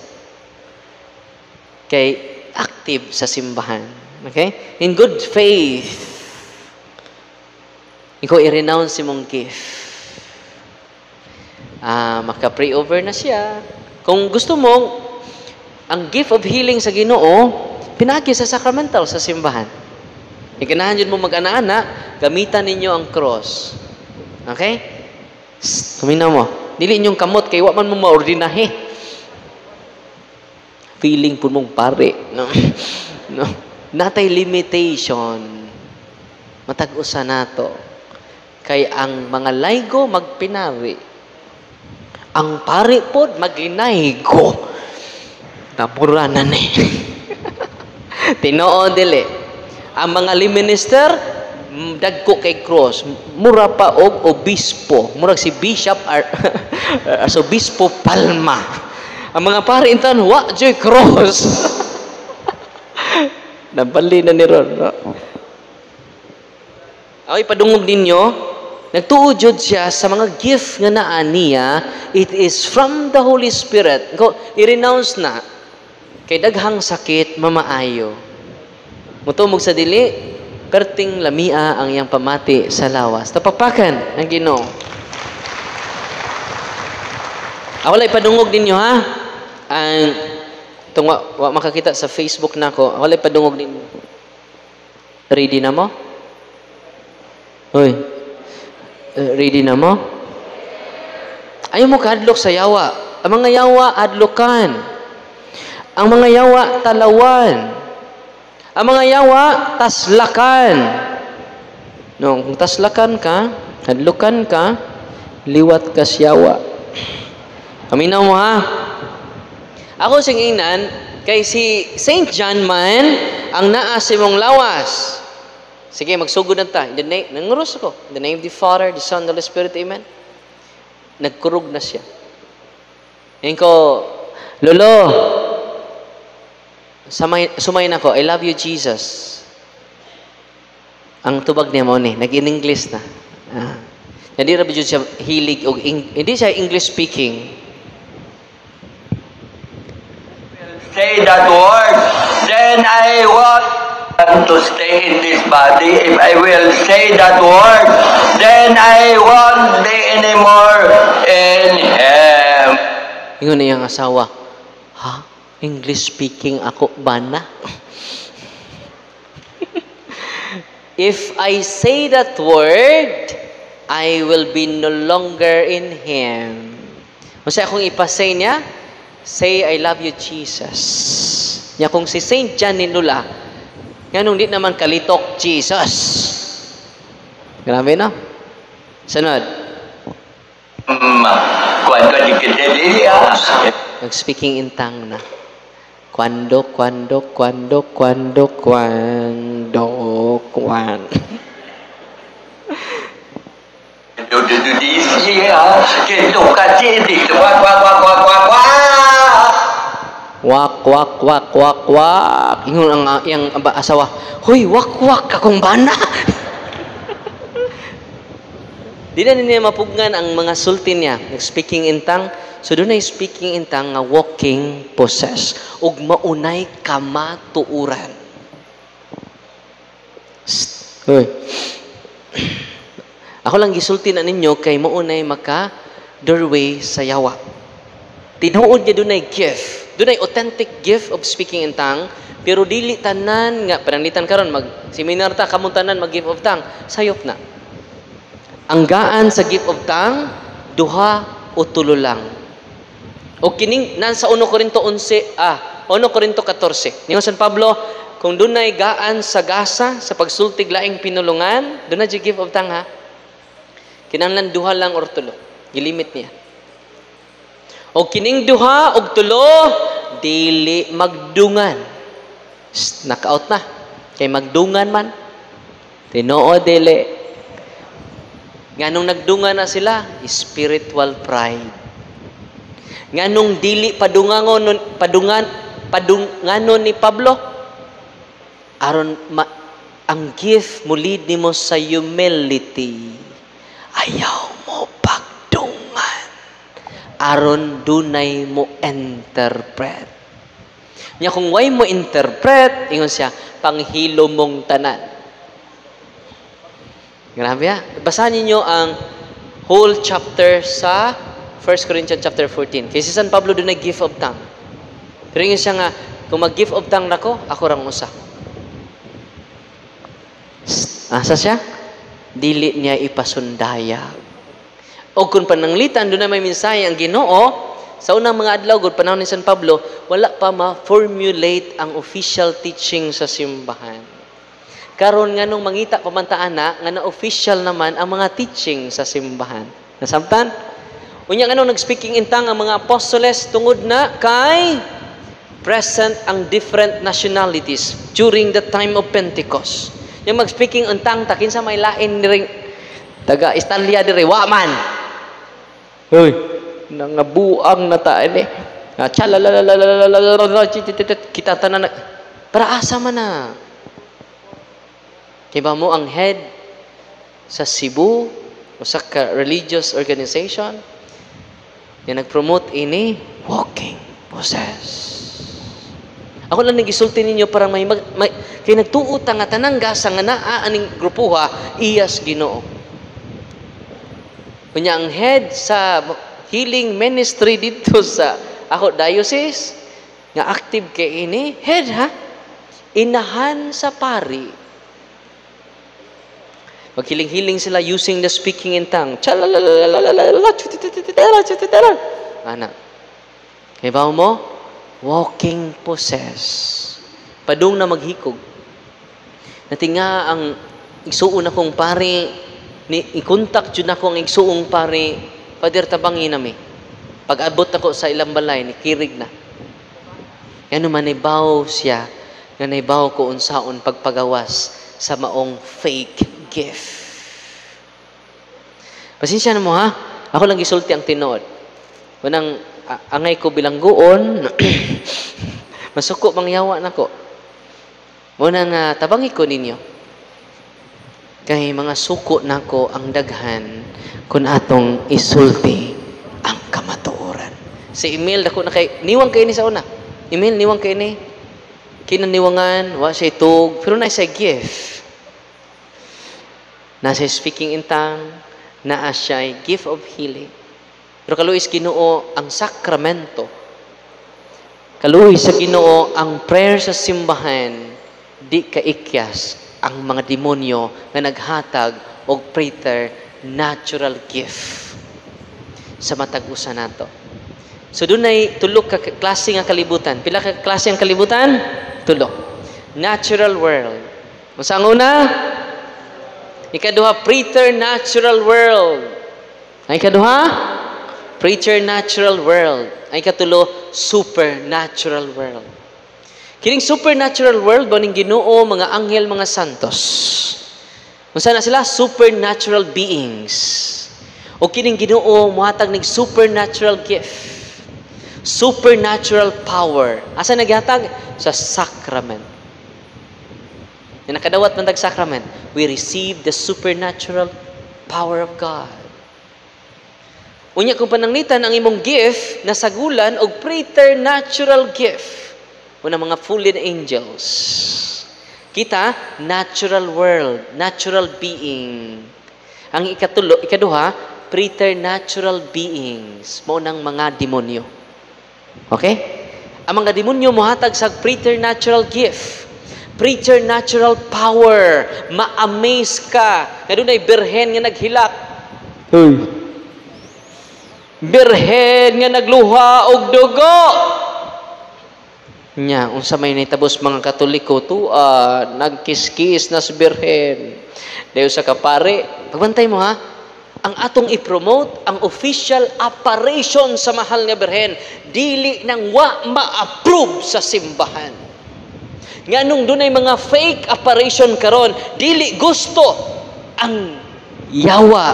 Kay active sa simbahan. Okay? In good faith, ikaw i-renounce mong gift. Maka-pray over na siya. Kung gusto mo, ang gift of healing sa Ginoo, pinagi sa sacramental sa simbahan. Ikanahan yun mo mag-ana-ana, gamitan ninyo ang cross. Okay? Kumina mo. Dili inyong kamot, kay wa man mo maordinahe. Feeling po mong pare. No? No? Natay limitation. Matag-usa nato. Kay ang mga laygo magpinari. Ang pare po maglinaygo. Napuranan eh. Tinoo dili. Ang mga minister, dagko kay cross. Mura pa og obispo. Murag si Bishop as Obispo Palma. Ang mga pare intan, wa joy cross. Nabali na ni Ron. No? Okay, padungog ninyo. Nagtuod jud siya sa mga gift nga naa niya. It is from the Holy Spirit. I-renounce na. Kay daghang sakit, mamaayo. Mutumog sa dili, perting lamia ang iyang pamati sa lawas. Tapapakan ang Ginoo. Walay padungog ninyo ha. Ang itong wa makakita sa Facebook nako. Walay padungog ninyo. Ready na mo? Hoy. Ready na mo? Ayaw mo kahadlok sa yawa. Ang mga yawa adlokan. Ang mga yawa talawan. Ang mga yawa, taslakan. No, kung taslakan ka, hadlukan ka, liwat ka siyawa. Aminaw mo ha. Ako singinan, kay si Saint John man, ang naa si mong lawas. Sige, magsugod na ta. Nangurus ako. In the name of the Father, the Son, the Holy Spirit, Amen. Nagkurog na siya. Ngayon ko, Lolo, sumay na ko, I love you, Jesus. Ang tubag niya mo ni, nag-in-English na. Hindi na ba siya hilig, hindi siya English speaking. Say that word, then I want to stay in this body. If I will say that word, then I won't be anymore in Him. Ingon na yung asawa, ha? English speaking ako ba na? If I say that word, I will be no longer in Him. Masaya kung ipasay niya, say, I love you, Jesus. Niya kung si Saint John ni Lula, nga nung di naman kalitok, Jesus. Grabe na. Sunod. Cuando di kedeliya. Nag-speaking in tongue na. Cuando. Wak. Ingon ang yang asawa, "Hoy, wak akong bana." Di na niya mapugnan ang mga sulti niya. Nag-speaking in tongue. So doon ay speaking in tongue nga walking possess. Ug maunay kamatuuran. Hoy. Ako lang gisulti na ninyo kay maunay maka doorway sa yawa. Tinuod niya doon ay gift. Doon ay authentic gift of speaking in tongue. Pero dili tanan nga pananglitan karon mag-seminar ta kamong tanan mag-gift of tongue. Sayop na. Ang gaan sa gift of tongue, duha o tulo lang. O kining nasa 1 Corinto 14. Ningon San Pablo, kung dunay gaan sa gasa sa pagsultig laing pinulungan, doon na di gift of tongue ha. Kinahanglan duha lang or tulo. Gilimit niya. O kining duha og tulo, dili magdungan. Knockout na. Kay magdungan man. Tinoo dili. Nganong nagdungan na sila? Spiritual pride. Nganong dili padunganon ni Pablo? ang gift mo lead nimo sa humility. Ayaw mo pagdungan. Aron dunay mo interpret. Nya kung way mo interpret, ingon siya, panghilo mong tanan. Grabe ha. Basahin niyo ang whole chapter sa 1 Corinthians chapter 14. Kasi si San Pablo doon gift of tongue. Pero ingon siya nga, kung mag-gift of tongue nako, ako rang usa. Asa siya? Dili niya ipasundaya. O kung pananglitan, doon na may mensahe ang Ginoo, sa unang mga adlaw, good panahon ni San Pablo, wala pa ma-formulate ang official teaching sa simbahan. Karon nga nung mangita pamantaan na, nga na-official naman ang mga teaching sa simbahan. Nasabtan? Unya nga nung nag-speaking in tongue ang mga apostoles tungod na kay present ang different nationalities during the time of Pentecost. Yung mag-speaking in tongue, takin sa may lain ni taga Estalia dire, wa man. Hoy, nangabuang na taan eh. Kita tanan para asa man na. Kiba mo ang head sa Cebu o sa religious organization na nag-promote ini walking possess. Ako lang nagisulti ninyo para may kay nagtuot nga tanang gasa nga naa aning grupuha iyas Ginoo. Kunya ang head sa healing ministry dito sa ako diocese nga active kay ini head ha inahan sa pari. Maghiling-hiling sila using the speaking in tongue. Ana. Kay ba mo? Walking possess. Padung na maghikog. Natinga ang igsuon akong pari ni i-contact jud nako ang igsuong pari Father tabangin nami. Pag-abot ako sa ilang balay ni kirig na. Ngano man ibaw siya, nga naibaw ko unsaon pagpagawas sa maong fake gift. Pasensya na mo ha. Ako lang gisulti ang tinuod. Unang angay ko bilangguon, masuko mangyawa nako. Unang tabangi ko ninyo. Kay mga suko nako ang daghan kun atong isulti ang kamatuoran. Si Emil dako na kay niwang kay ni sa una. Emil niwang kay ni kinaniwangan wa siya tug pero na siya gift. Na siya speaking in tongue, na siya gift of healing. Pero kaluoy sa Ginoo ang sakramento. Kaluoy sa Ginoo ang prayer sa simbahan, di kaikyas ang mga demonyo na naghatag og preternatural gift sa matag usa nato. So dunay tulo ka klase nga kalibutan. Pila ka klase ang kalibutan? Tulo. Natural world. Unsa ang una? Ikaduha, preternatural world. Ang ikaduha, preternatural world. Ang ikatulo, supernatural world. Kining supernatural world, baning Ginoo, mga anghel, mga santos. Unsa na sila? Supernatural beings. O kining Ginoo, muhatag ning supernatural gift. Supernatural power. Asa naghatag? Sa sacrament. Na nakadawat man tag sacrament, we receive the supernatural power of God. Unya kung pananglitan ang imong gift nasagulan og preternatural gift. Una mga fallen angels. Kita natural world, natural being. Ang ikaduha, preternatural beings, mao nang mga demonyo. Okay? Ang mga demonyo mohatag sa preternatural gift. Preternatural power. Ma-amaze ka. Nga doon ay birhen nga naghilak. Birhen nga nagluha og dugo. Nya, unsa may nitabos mga Katoliko, nagkiskis na sa birhen. Dayo sa kapare. Pagbantay mo ha, ang atong i-promote, ang official apparition sa mahal nga birhen, dili nang wa ma-approve sa simbahan. Nga nung dunay mga fake apparition karon, dili gusto ang yawa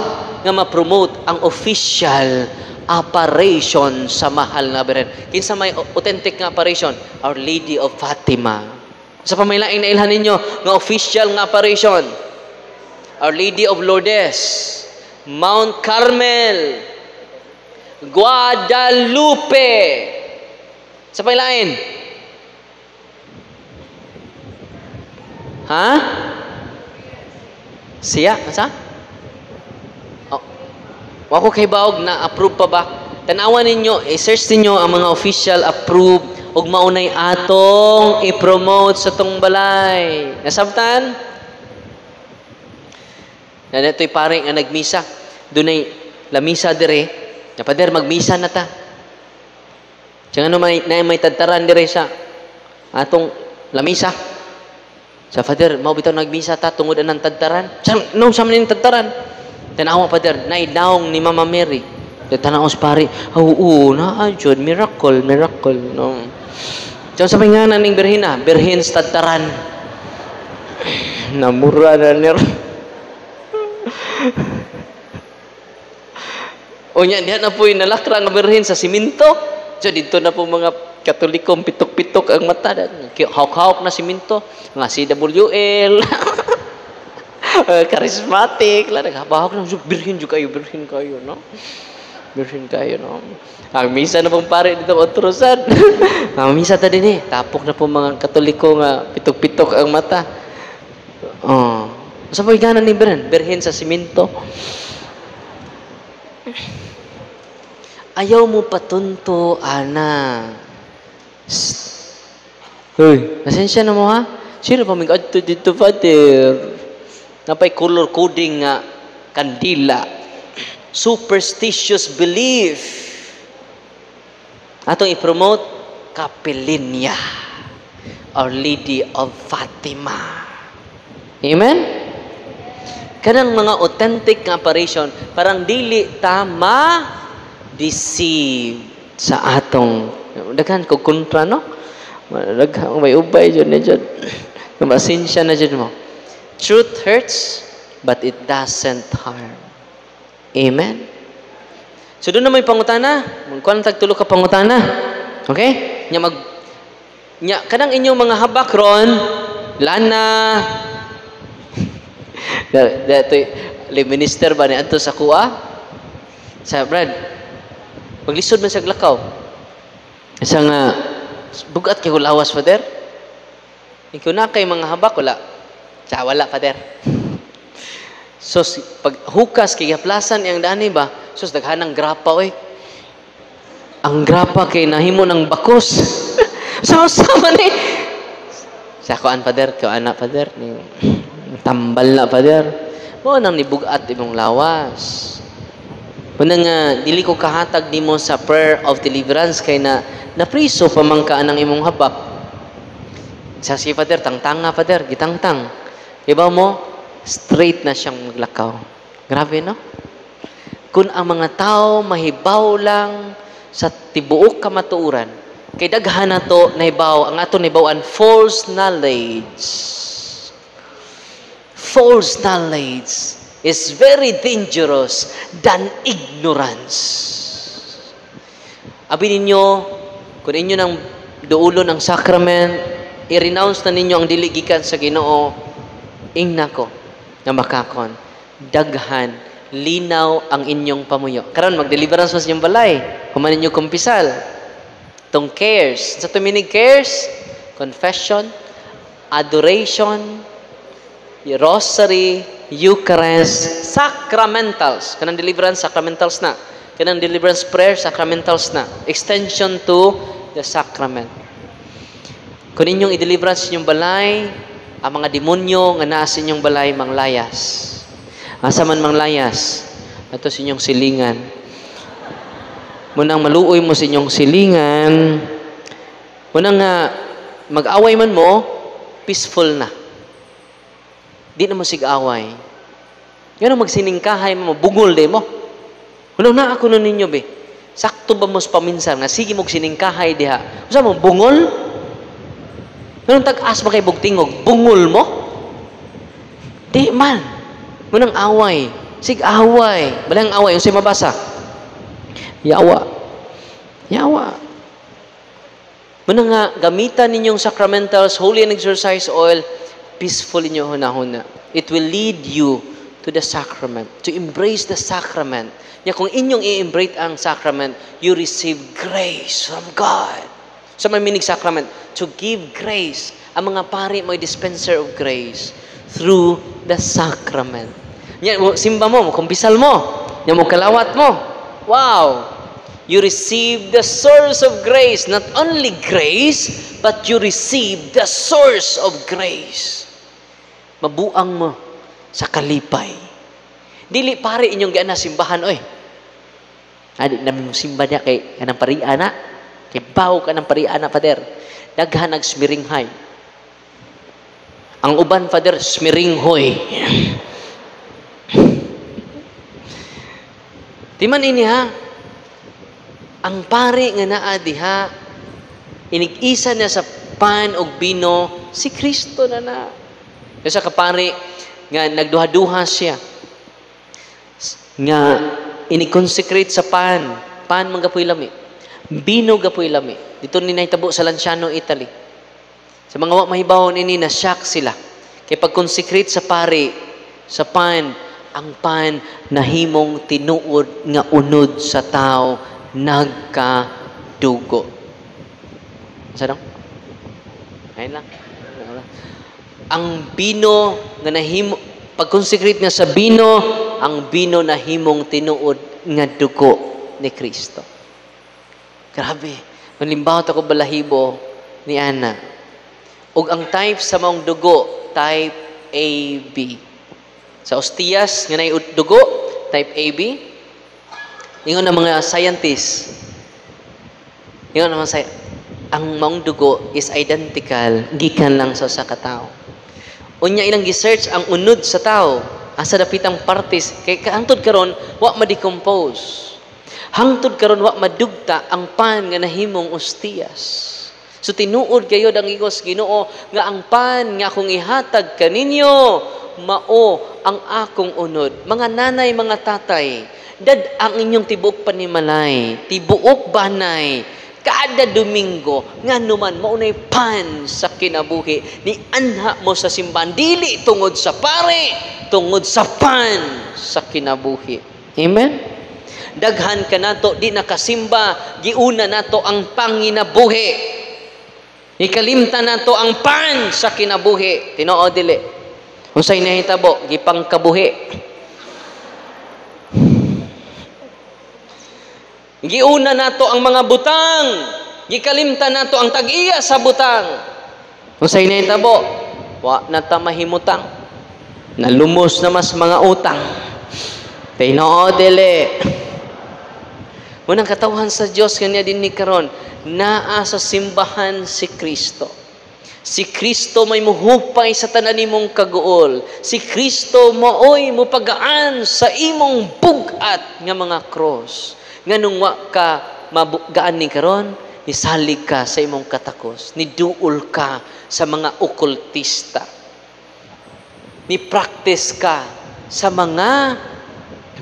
nga ma-promote ang official apparition sa mahal nga birhen. Kinsa may authentic nga apparition? Our Lady of Fatima Sa pamailaing na ilhan ninyo, nga official nga apparition. Our Lady of Lourdes, Mount Carmel, Guadalupe. Sa pamailain. Ha? Siya? Asa? Oh. Wako kay Baog na approve pa ba? Tanawan ninyo, i-search ninyo ang mga official approve ug maunay atong i-promote sa tong balay. Nasabtan? Na dito'y pare nga nagmisa. Dunay lamisa dire. Na pader magmisa na ta. Diyan ano may tadtaran dire sa atong lamisa. Sa Father, mao bitaw nagmisa ta tungod anang tadtaran. No, sa man tadtaran. Tanawa Father, naidawong ni Mama Mary. Tanaw sa pare, oo na jud miracle. No. Diyan sa pinganan ning Birhina, Birhin sa tadtaran. Namura na nir. O nya diha na po'y nalakra nga Birhin sa simento. So dito na po mga Katolikong pitok-pitok ang mata. Hawk-hawk na simento. Nga CWL. Charismatic. Naghahawak na. Birhin kayo, no? Birhin kayo, no? Ang misa na pong pare dito otrosan. Ang misa ta din eh. Tapok na po mga Katoliko nga pitok-pitok ang mata. Oh. Sa po'y ganan ni Birhin? Birhin sa simento. Ayaw mo patunto, ana. Hoy, nasensya na mo ha? Sino pa may adto dito, Father? Napay color coding nga kandila. Superstitious belief. Atong i-promote, Kapilinya, Our Lady of Fatima. Amen? Kanang mga authentic nga apparition, parang dili tama deceive sa atong daghan ko kontra, no? Daghang may ubay dyan na dyan. Masensya na dyan mo. Truth hurts, but it doesn't harm. Amen? So doon na may pangutana. Magkuhan tagtulo ka pangutana. Okay? Kanang inyong mga habak ron, lana, dato'y minister ba ni Anto sa kuha? Sa Brad, maglisod man sa glakaw. Isa nga, bugat kay lawas, Father. Ikaw na kay mga habak, wala. Wala, Father. So, pag hukas, kay gaplasan yung dani ba? So, daghanang grapa, oy. Ang grapa kay nahimo ng bakos. Sama-sama ni. Sa kuan, Father. Kuan na, Father. Tambal na, Father. Mo nang nibugat imong lawas. Muna nga, dili ko kahatag nimo sa prayer of deliverance kay napriso pamangkaan ng imong habak. Sa si Father, tangtanga, Father, gitangtang. Iba mo, straight na siyang maglakaw. Grabe, no? Kung ang mga tao mahibaw lang sa tibuok kamatuuran, kay daghan na to, nahibaw, ang ato nahibawan, false knowledge. False knowledge is very dangerous than ignorance. Abi ninyo, kung inyo nang duulo ng sacrament, i-renounce na ninyo ang diligikan sa Ginoo, ingna ko na makakon, daghan, linaw ang inyong pamuyo. Karon mag-deliverance sa inyong balay, kumanin ninyo kumpisal. Tong cares, sa tuminig cares, confession, adoration, rosary, Eucharist, sacramentals. Kanang deliverance, sacramentals na. Kanang deliverance prayer, sacramentals na. Extension to the sacrament. Kung inyong i-deliverance inyong balay, ang mga demonyo nga naa sa inyong balay, manglayas. Asa man manglayas, ato sa inyong silingan. Munang maluoy mo sa inyong silingan, munang nga mag-away man mo, peaceful na. Di na mo sig-away. Yan magsiningkahay mo, bungol de mo. Wala na ako nun ninyo, be. Sakto ba mo sa paminsan nga, sige mo siningkahay diha. Usa mo, bungol? Ganun tag-as ba kay bugtingog? Bungol mo? Di man. Munang away. Sig-away. Balang away. Yung siya mabasa. Yawa. Muna nga, gamitan ninyong sacramentals, holy and exercise oil, peaceful inyo hunahuna. It will lead you to the sacrament, to embrace the sacrament. Kaya kung inyong i-embrace ang sacrament, you receive grace from God. Sa may meaning sacrament, to give grace. Ang mga pari mo dispenser of grace through the sacrament. Yan, simba mo, kumpisal mo, yan mo kalawat mo. Wow! You receive the source of grace. Not only grace, but you receive the source of grace. Mabuang mo sa kalipay. Dili pare inyong gaan na simbahan, oy. Adi namin simba niya kay kanang pariana. Kay bawo ka ng pariana, Father. Daghan nag-smiringhay. Ang uban, Father, smiringhoy. Timan ini ha, ang pare nga naa diha, inig-isa niya sa pan o bino, si Kristo na. Kasi kapare nga nagduha-duha siya, nga inig-consecrate sa pan man gapoy lami, bino gapoy lami. Dito ni nahitabo sa Lanciano, Italy. Sa mga mahibaw nini na shock sila. Kay pag-consecrate sa pare, sa pan, ang pan nahimong tinuod nga unod sa tao nagkadugo. Sa daw? Ayun lang. Ang bino nga nahimo, pag-consecrate nga sa bino, ang bino nahimong tinuod nga dugo ni Kristo. Grabe. Malimbaw ako balahibo ni Ana. Og ang type sa maong dugo, type AB. Sa ostias, nga na dugo, type AB. Ingon na mga scientists, ingon na mga ang maong dugo is identical, gikan lang sa katao. Unya ilang gi-search ang unod sa tao, asa dapitang parties, kay hangtod karon wa ma-decompose. Hangtod karon wa madugta ang pan nga nahimong ostias. So tinuod kayo ang igos Ginoo nga ang pan nga akong ihatag kaninyo mao ang akong unod. Mga nanay, mga tatay, dad ang inyong tibuok panimalay, tibuok banay, kada Domingo, nga numan maunay pan sa kinabuhi, ni anha mo sa simbahan, dili tungod sa pare, tungod sa pan sa kinabuhi. Amen? Daghan ka nato, di nakasimba, giuna nato ang panginabuhi. Ikalimta nato ang pan sa kinabuhi. Tinoo dili. Unsay nahitabo, gipang kabuhi. Giuna nato ang mga butang. Gikalimta nato ang tag-iya sa butang. Unsay nahitabo, wa na ta mahimutang. Nalumos na mas mga utang. Tinoo dili. Munang katawhan sa Dios kanya din ni karon, naa sa simbahan si Kristo. Si Kristo may muhupay sa tanan nimong kaguol. Si Kristo maoy mupagaan sa imong bugat nga mga cross. Nganong wa ka mabugaan ni karon, nisalig ka sa imong katakos, niduol ka sa mga okultista. Ni-practice ka sa mga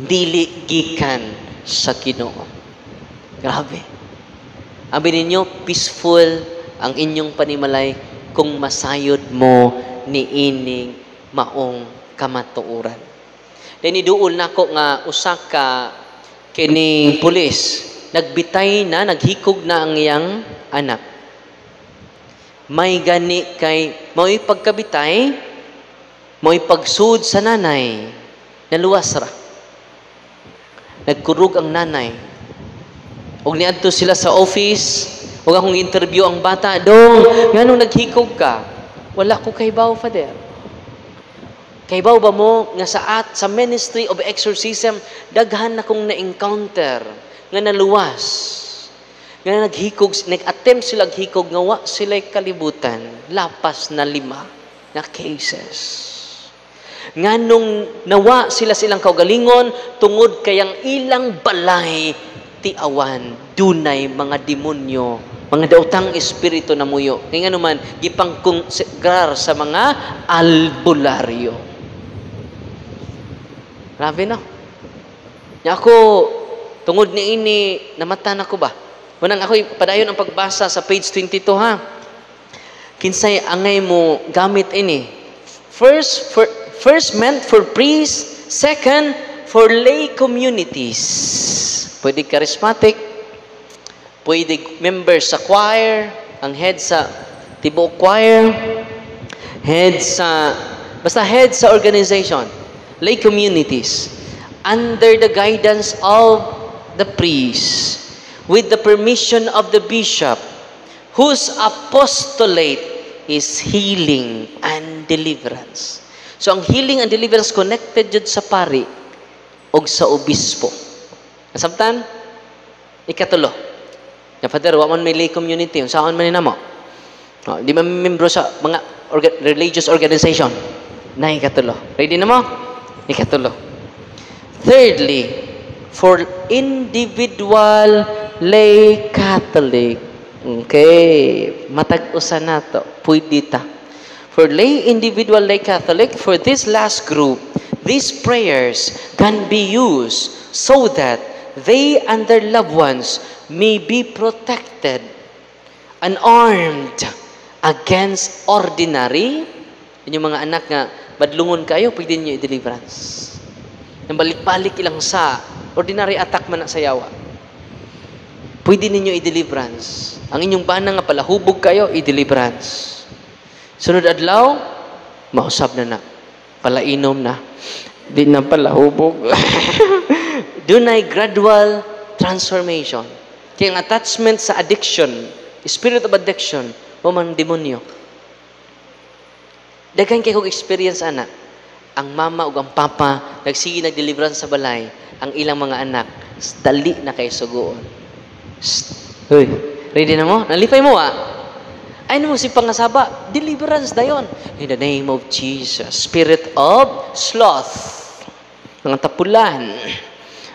dili gikan sa Ginoo. Grabe. Abi ninyo, peaceful ang inyong panimalay kung masayod mo ni ining maong kamatuoran. Then iduol nako nga usa ka kining pulis, nagbitay na, naghikog na ang iyang anak. May gani kay mo'y pagkabitay, mo'y pagsud sa nanay, naluwas ra. Nagkurog ang nanay. Og niadto sila sa office, og akong interview ang bata, dong, nganong naghikog ka? Wala ko kaybaw, Father. Kaybaw ba mo nga sa Ministry of Exorcism, daghan na kong na-encounter nga naluwas. Nga naghikog, nag-attempt sila hikog, nga wa sila'y kalibutan, lapas na 5 na cases. Nganong nawa silang kaugalingon, tungod kayang ilang balay, tiawan, dunay mga demonyo, mga daotang espiritu na muyo. Kaya nga naman, gipangkonsagrar sa mga albularyo. Grabe no? Nya ako, tungod ni ini, namatan ako ba? Unang ako'y padayon ang pagbasa sa page 22 ha. Kinsay angay mo gamit ini. First meant for priests, second for lay communities. Pwede charismatic, pwede member sa choir, ang head sa tibok choir, head sa organization, lay communities, under the guidance of the priest, with the permission of the bishop, whose apostolate is healing and deliverance. So, ang healing and deliverance connected jud sa pari o sa obispo. Nasabtan? Ikatulo. Na, Father, wa man may lay community. Saan man nina mo? Di man membro sa mga religious organization. Na ikatulo. Ready na mo? Ikatulo. Thirdly, for individual lay Catholic. Okay. Matag-usa na to. Pwede ta. For lay individual lay Catholic, for this last group, these prayers can be used so that they and their loved ones may be protected and armed against ordinary. Yun yung mga anak nga, badlungon kayo, pwede nyo i-deliverance. Nang balik-balik ilang sa ordinary attack man na sa yawa. Pwede ninyo i-deliverance. Ang inyong bana nga palahubog kayo, i-deliverance. Sunod adlaw, mausap na. Palainom na. Di na palahubog. Doon ay gradual transformation. Kaya ang attachment sa addiction, spirit of addiction, o man demonyo. Dagan kayo kong experience, anak. Ang mama o ang papa, nagsige nag-deliverance sa balay, ang ilang mga anak, dali na kayo sugoon. Uy, ready na mo? Nalipay mo, Ay mo si pangasaba, deliverance na yun. In the name of Jesus, spirit of sloth, mga tapulan,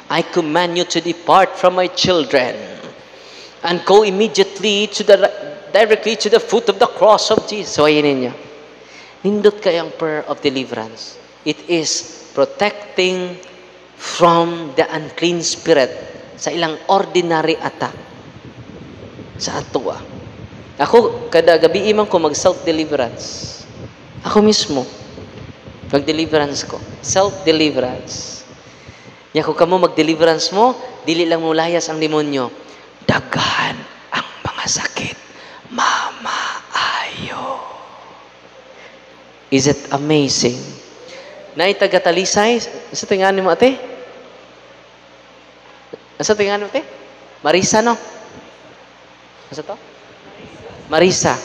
I command you to depart from my children and go immediately directly to the foot of the cross of Jesus. So, ayun ninyo. Nindot kayang prayer of deliverance. It is protecting from the unclean spirit sa ilang ordinary attack sa atua. Ako, kada gabi imang ko mag-self-deliverance. Ako mismo. Mag-deliverance ko. Self-deliverance. Ya kung kamo mag-deliverance mo, dili lang mo layas ang demonyo. Daghan ang mga sakit. Mama, ayo. Is it amazing? Naitagatalisay, sa tinganin mo, ate? Sa tinganin mo, ate? Marisa, no? Asa to? Marisa.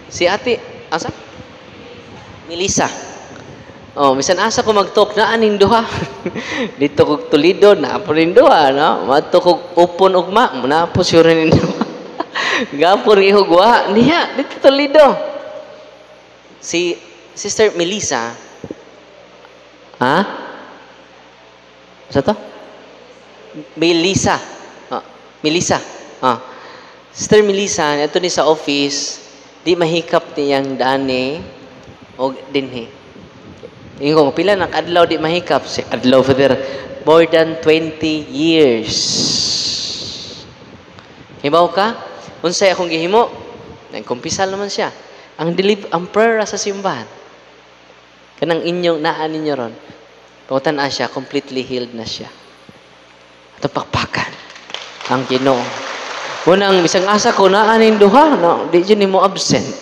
Si ate, asa? Melissa. Oh, misan asa ko mag-talk na aning duha. Dito kog Toledo na po rin duha, no? Madto kog upon ugma, na po sure rin duha. Gapon ihugwa, niya dito Toledo. Si Sister Melissa. Ha? Asa to? Melissa. Melissa. Sister Melissa, ito ni sa office, di mahikap niyang dani o dinhi. Yung kung pila ng adlaw di mahikap, si adlaw for more than 20 years. Hibaw ka? Unsay akong gihimo? Nagkumpisal naman siya. Ang prayer sa simbahan. Kanang inyong naan ninyo ron. Pangutan na siya, completely healed na siya. Ito pakpakan. Ang Ginoo. Unang bisang asa ko naanin duha, no, di dyan mo absent.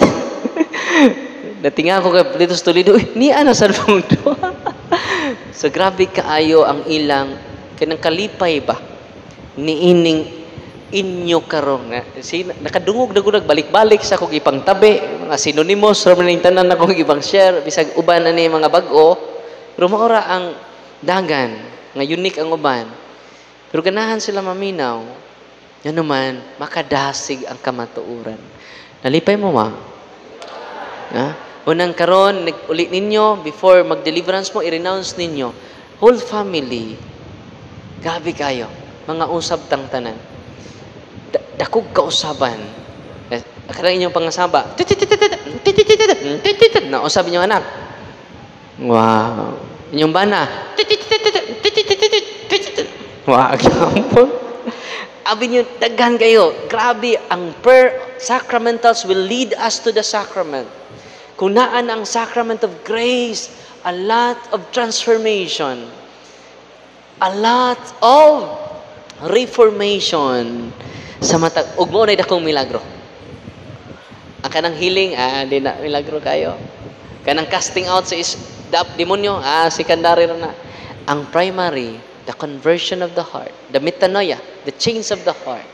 Natinga ko kay Plitos Toledo, ni ana sa mong duha. So grabe kaayo ang ilang kanang kalipay ba ni ining inyo karon nga nakadungog na gunag balik-balik sa kog ipang tabi, mga synonymous ra man tanan na kog ibang share bisag uban na ni mga bag-o, pero maora ang dagan nga unique ang uban. Pero ganahan sila maminaw. Yan naman, makadasig ang kamatuuran. Nalipay mo, ma? Unang karon, ulit ninyo, before mag-deliverance mo, i-renounce ninyo. Whole family, gabi kayo, mga usab tang tanan. Dakog kausaban. Karang inyong pangasaba, nausab inyong anak. Wow. Inyong bana, wow, Abi niyo, daghan kayo. Grabe, ang prayer sacramentals will lead us to the sacrament. Kung naan ang sacrament of grace, a lot of transformation, a lot of reformation sa matag. Ug mo na dakong milagro. Ang kanang healing, di na milagro kayo. Kanang casting out sa demonyo, secondary na. Ang primary, the conversion of the heart, the metanoia, the change of the heart.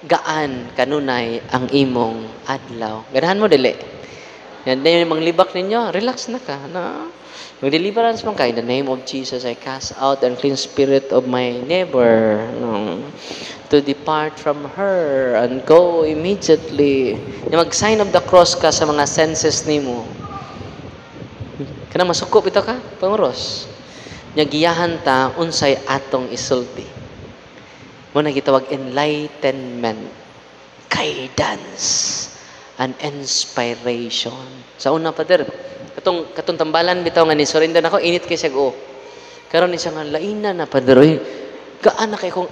Gaan kanunay ang imong adlaw. Ganahan mo dili. Yan din yung libak ninyo, relax na ka. Na? Mag-deliverance mo ka. In the name of Jesus, I cast out the unclean spirit of my neighbor. No? To depart from her and go immediately. Mag-sign of the cross ka sa mga senses nimo. Kanang masukop ito ka, panguros. Giyahan ta unsay atong isulti. Mo na gitawag enlightenment, guidance, and inspiration. Sa una, Father, katong tambalan bitaw nga ni surrender nako, init kay siya go. Karon ni siya nga laina na, Father, oy. Gaan na kay kung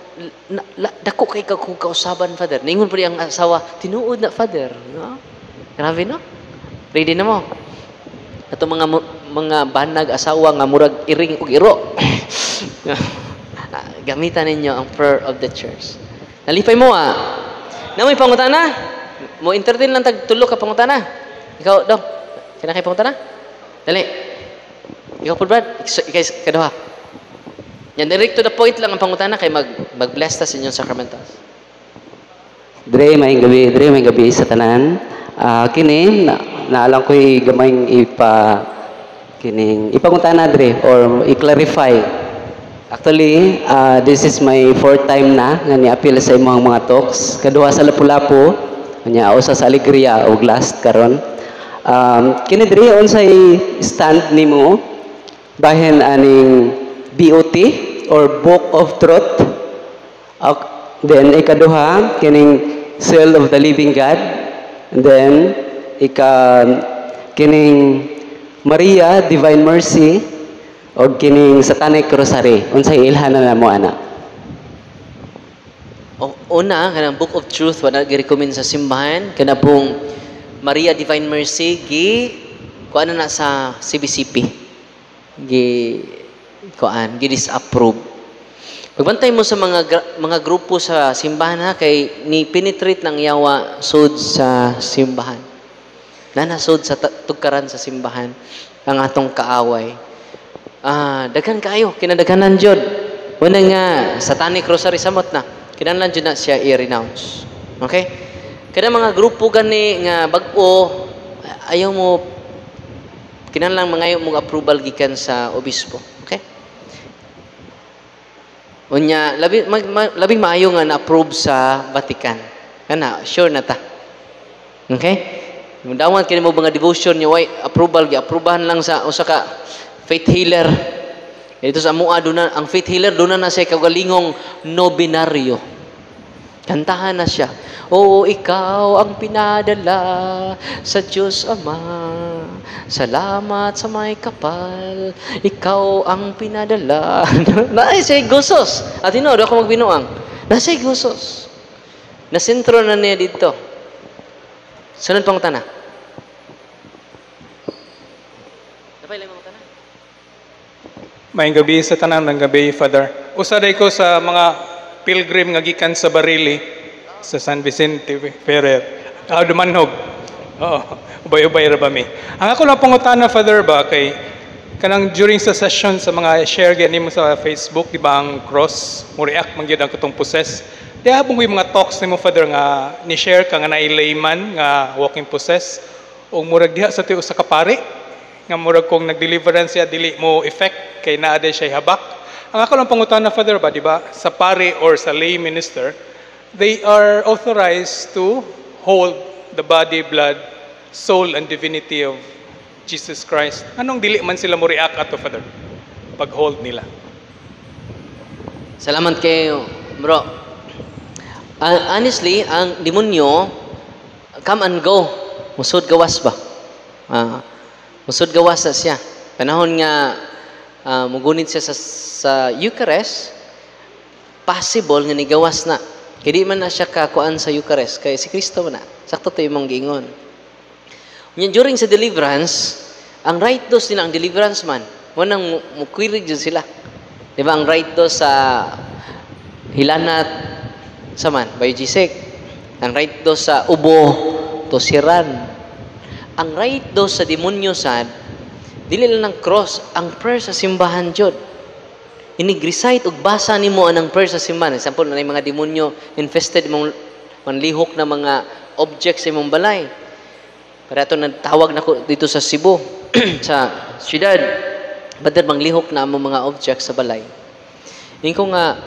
dako kay kung kausaban, Father. Ningon pa ang asawa, tinuod na, Father, no? Grabe, no? Ready na mo? Atong mga banag asawa nga murag iring ug iro. Gamitan ninyo ang prayer of the church. Nalipay mo Namoy pangutana. Mo entertain lang tag tulo ka pangutana. Ikaw daw. Kina kay pangutana? Dali. Ikaw pud Brad, ikay kaduha. Yan direct to the point lang ang pangutana kay mag-bless ta sa inyong sacramentals. Dre may gabi sa tanan. Kini naalang ko'y gamayng ipangutana dre or i-clarify. Actually, this is my fourth time na nga ni-appeal sa imong mga talks. Kaduha sa Lapu-Lapu, nya usa sa Alegria o last karon. Kini dre unsay stand nimo bahin aning BOT or Book of Truth. Then ikaduha kining Seal of the Living God. And then kining Maria Divine Mercy o kining Satanic Rosary. Unsay ilhanan na mo ana? Una, kanang Book of Truth wala gi-recommend sa simbahan, kana pong Maria Divine Mercy kuan na sa CBCP. Disapprove. Pagbantay mo sa mga grupo sa simbahan kay ni penetrate ng yawa sud sa simbahan. Nanasod sa tugkaran sa simbahan ang atong kaaway. Daghan kaayo kinadaghanan jud. Una nga Satanic Rosary samot na. Kinahanglan jud na siya i-renounce. Okay? Kada mga grupo gani nga bag-o ayaw mo kinahanglan mangayo mo approval gikan sa obispo. Okay? Unya labing maayo nga na-approve sa Vatican. Kana sure na ta. Okay? Dawan kini mo mga devotion niyo way approval lang sa usa ka faith healer. Dito sa mua doon ang faith healer doon na siya kagalingong no-binaryo. Kantahan na siya. Oo, ikaw ang pinadala sa Diyos Ama. Salamat sa may kapal. Ikaw ang pinadala. Nasa'y gusos. At inood ako magbinuang. Nasa'y gusos. Nasentro na niya dito. Sunod pang tanah. Napay lang mga tanah. Maayong gabi sa tanan ng gabi, Father. Usaday ko sa mga pilgrim nga gikan sa Barili sa San Vicente Ferrer. Dumanhog. Oo, ubay-ubay ra ba mi. Ang ako lang pangutana, Father, ba kay kanang during sa session sa mga share gani mo sa Facebook, di ba ang cross, mo react man gyud ang katong possess. Di habang mga talks nimo, Father, nga ni share ka nga na-layman nga walking possess o murag diha sa tiyo sa kapari nga murag kung nag-deliverance siya dili mo effect kay naa day siya habak. Ang ako lang pangutana, Father, ba di ba sa pari or sa lay minister, they are authorized to hold the body, blood, soul, and divinity of Jesus Christ. Anong dili man sila mo react ato, Father, pag-hold nila? Salamat kayo, bro. Honestly, ang demonyo, come and go. Musod gawas ba? Musod gawas na siya. Panahon nga, mugunit siya sa Eucharist, possible nga nigawas na. Kaya di man na siya kakuan sa Eucharist. Kaya si Kristo man na. Sakto tayo mong giingon. During sa deliverance, ang right dose nila, ang deliverance man, munang mukwirig dyan sila. Di ba, ang right dose sa hilanat sa man, biogesic. Ang right dose sa ubo, tosiran. Ang right dose sa demonyo sad, dili lang ng cross, ang prayer sa simbahan jud. Inig-recite ug basa nimo anang prayer sa simbahan. Example, na mga demonyo infested mong manlihok na mga objects sa imong balay. Para ito nagtawag na ko dito sa Cebu, sa siyudad. Badad manglihok na among mga objects sa balay. Yung ko nga,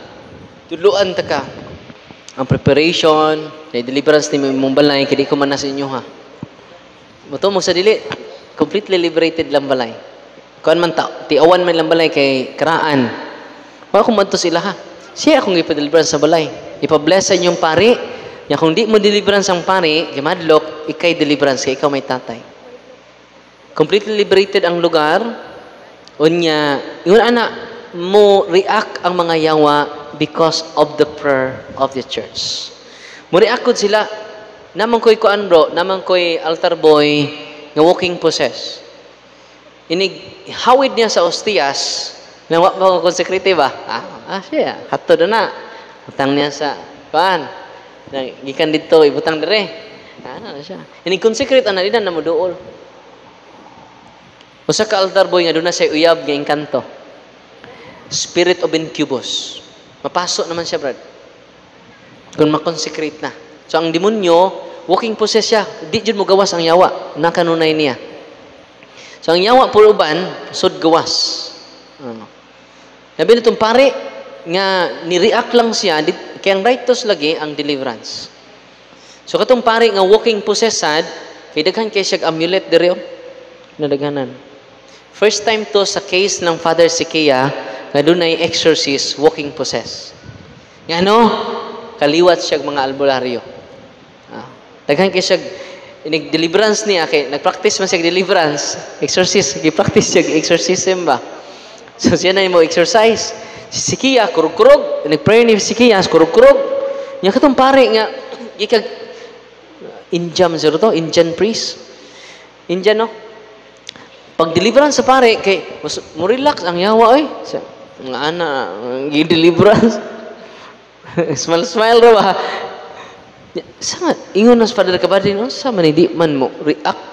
tuluan ta ka, ang preparation, na deliverance ni mong balay, kaya di ko man na sa inyo ha. Muto mo sa dili, completely liberated lang balay. Kuan man tiawan man lang balay kay karaan. Wala kung manto sila ha. Siya akong ipa-deliverance sa balay. Ipa-bless sa inyong pari. Ya kung di mo deliverance ang pari, gimadlok, ikay deliverance kay ikaw may tatay. Completely liberated ang lugar. Unya, yun ana mo react ang mga yawa because of the prayer of the church. Mo react sila. Naman ko'y kuan bro, naman ko'y altar boy nga walking possess. Inig hawid niya sa ostias, na wa ba ko konsekrete ba? Siya, hato na. Utang niya sa kuan. Gikan dito ibutang dire. Ano siya. Inig consecrate ana dinan na mo duol. Usa ka altar boy nga doon na siya uyab nga engkanto. Spirit of incubus. Mapasok naman siya, brad. Kung makonsecrate na. So, ang demonyo, walking possess siya. Di dyan mo gawas ang yawa. Nakanunay niya. So, ang yawa puro uban, sud gawas. Sabi na itong pare, nga ni-react lang siya, kaya ang rightos lagi ang deliverance. So, katong pare nga walking possessed, kay daghan kay siya amulet diri nadaghanan. First time to sa case ng Father Siquia, na doon ay exorcist, walking possess. Nga no, kaliwat siya mga albularyo. Daghan kay siya, nag-deliverance niya, kay nag-practice man siya deliverance, exorcist, nag-practice siya exorcism ba? So siya na mo exercise. Si Siquia, kurug-kurug, nag-pray ni Siquia, kurug-kurug. Nga katong pare nga, ikag, Indian zero to, Indian priest. Indian no? Pag deliverance sa pare, kay mo relax ang yawa oy. Nga ana, gi-deliverance. Smile raw ba? Sangat ingon nas Father Kabadin, sa man di man mo react.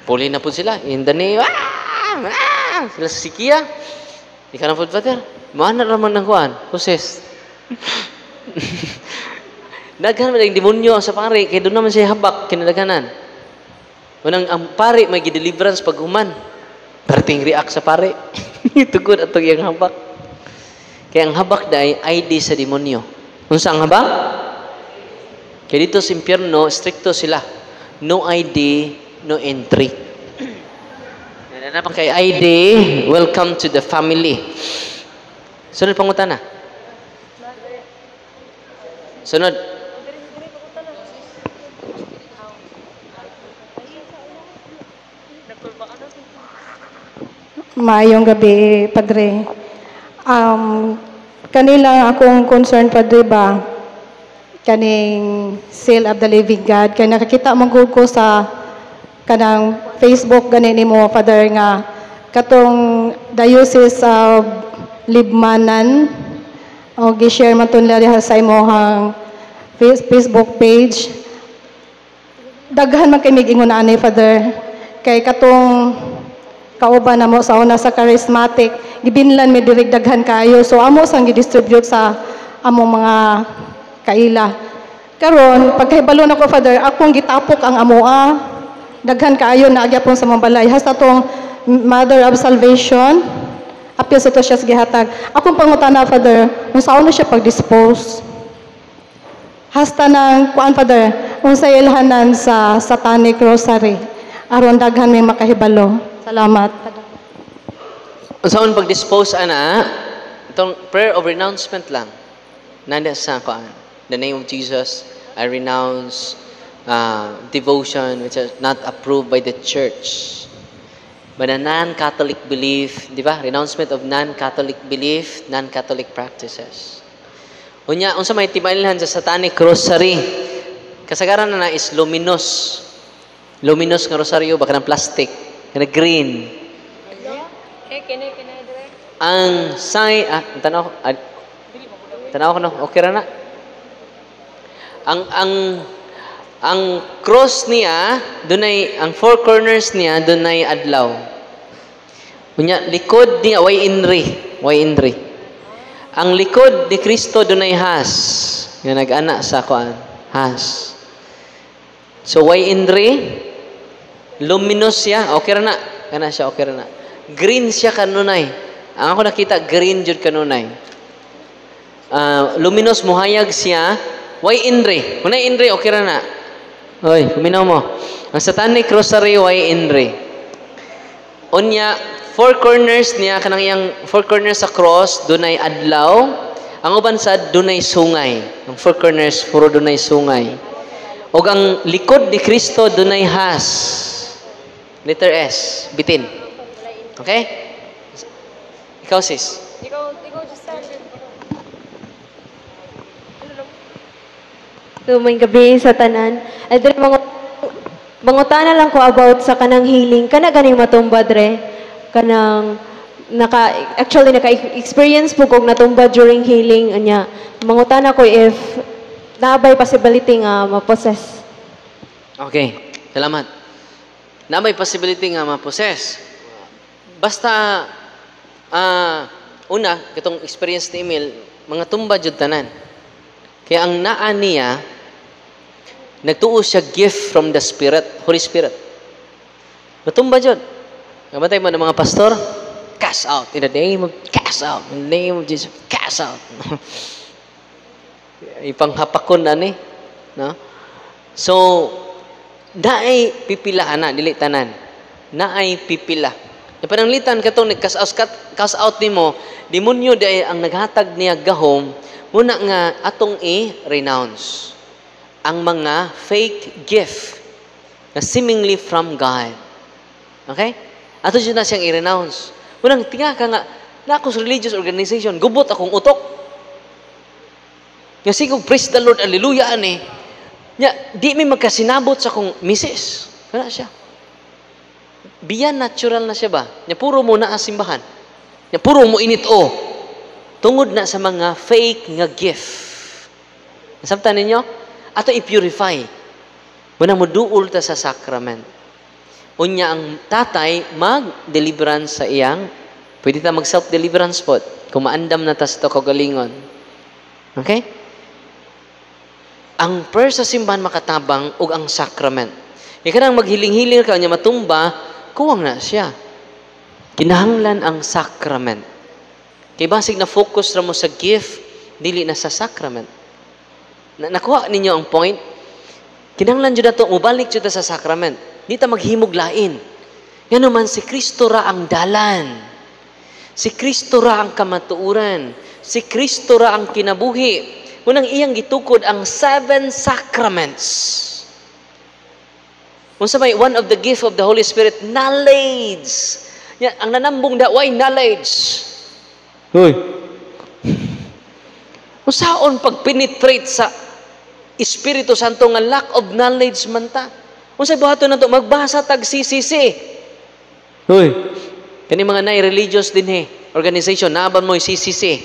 Puli na po sila in the name. Sila sa Siquia. Di ka na po, Father. Mana raman ng kuan, possessed. Daghan man ang demonyo sa pare, kay doon naman siya habak kinadaghanan. Unang ang pare may gi-deliverance pag human. Perting react sa pare. Tugod atong iyang habak. Kaya ang habak dai ID sa demonyo. Unsa ang habak? Kaya dito sa impyerno, stricto sila. No ID, no entry. Nanapang kay ID, welcome to the family. Sunod pangutana. Sunod. Maayong gabi, Padre. Kanila akong concern, Padre, ba? Kaning Seal of the Living God. Kaya nakakita magod ko sa kanang Facebook ganin mo, Father, nga katong Diocese of Libmanan o gi-share man tun diha sa imong Facebook page. Daghan man kay migingon ani, Father. Kay katong kauban namo sa una sa charismatic gibinlan mi diri daghan kayo, so amo sang gi-distribute sa among mga kaila. Karon pagkahibalo nako, Father, akong gitapok ang amoa daghan kaayo na agyapon sa mga balay hasta tong Mother of Salvation apil sa to siya gihatag. Akong pangutana, Father, unsaon na siya pag-dispose hasta nang kuan, Father, unsay ilhanan sa Satanic Rosary aron daghan may makahibalo. Salamat. Saan pag-dispose ana, itong prayer of renouncement lang. Nanda sa kuan. The name of Jesus, I renounce devotion which is not approved by the church. But a non-Catholic belief, di ba? Renouncement of non-Catholic belief, non-Catholic practices. Unya, unsa may tibailhan sa Satanic Rosary. Kasagaran na is luminous. Luminous nga rosaryo, baka ng plastic. Kana green. Ang sign, tanaw ko no, okay ra na. Ang cross niya, dunay, ang four corners niya, dunay adlaw. Unya, likod niya, way inri. Ang likod ni Kristo dunay has. Nga nag-ana sa kuan, has. So, way inri, luminous siya, okay ra na. Kana siya, okay ra na. Green siya kanunay. Ang ako nakita, green jud kanunay. Luminous, muhayag siya. Way inri. Kung inri, okay ra na. Hoy, kuminaw mo. Ang Satanic Rosary, way inri. Unya, four corners niya, kanang iyang four corners sa cross, dunay adlaw. Ang uban sad, dunay sungay. Ang four corners, puro dunay sungay. O ang likod ni Kristo, dunay has. Letter S, bitin. Okay? Ikaw, sis. Ikaw just stand. Tuming gabi sa tanan. Ay, dre, mangutana lang ko about sa kanang healing. Kana ganing matumba, dre. Kanang, actually, naka-experience po kong natumba during healing. Anya, mangutana ko if naabay possibility nga ma-possess. Okay, salamat. Naabay possibility nga ma-possess. Basta, una, itong experience ni Emil, mga tumba jud tanan. Kaya ang naa niya, nagtuo siya gift from the Spirit, Holy Spirit. Matumba jud. Kabantay mo ng mga pastor, cast out. In the name of, cast out. In the name of Jesus, cast out. Ipanghapakon na ni. No? So, naay pipila ana, dili tanan. Naay pipila. Yung pananglitan katong nag-cast out nimo, demonyo day ang naghatag niya gahom, muna nga atong i-renounce ang mga fake gift na seemingly from God. Okay? Ato dyan na siyang i-renounce. Munang tinga ka nga, na ako sa religious organization, gubot akong utok. Nga sigog, praise the Lord, hallelujah, ani. Di may magkasinabot sa akong misis. Wala siya. Biyan natural na siya ba? Nya puro mo na asimbahan. Nya puro mo init o. Tungod na sa mga fake nga gift. Nasabtan ninyo? Ato i-purify. Muna mo duol ta sa sacrament. Unya ang tatay mag-deliverance sa iyang, pwede ta mag-self-deliverance po. Kung maandam na ta sa kagalingon. Okay? Ang first sa simbahan makatabang ug ang sacrament. Ikanang maghiling-hiling ka, niya matumba, kuwang na siya. Kinahanglan ang sacrament. Kaya basig na focus na mo sa gift, dili na sa sacrament. Nakuha ninyo ang point? Kinahanglan dyan na ito, mubalik dyan sa sacrament. Di ta maghimog lain. Yan naman, si Kristo ra ang dalan. Si Kristo ra ang kamatuuran. Si Kristo ra ang kinabuhi. Unang iyang gitukod ang 7 sacraments. Unsa may one of the gift of the Holy Spirit, knowledge. Yan, ang nanambong why knowledge. Hoy. Unsaon pag-penetrate sa Espiritu Santo nga lack of knowledge man ta. Unsay buhaton nato magbasa tag CCC. Hoy. Kani mga religious din organization naaban mo CCC.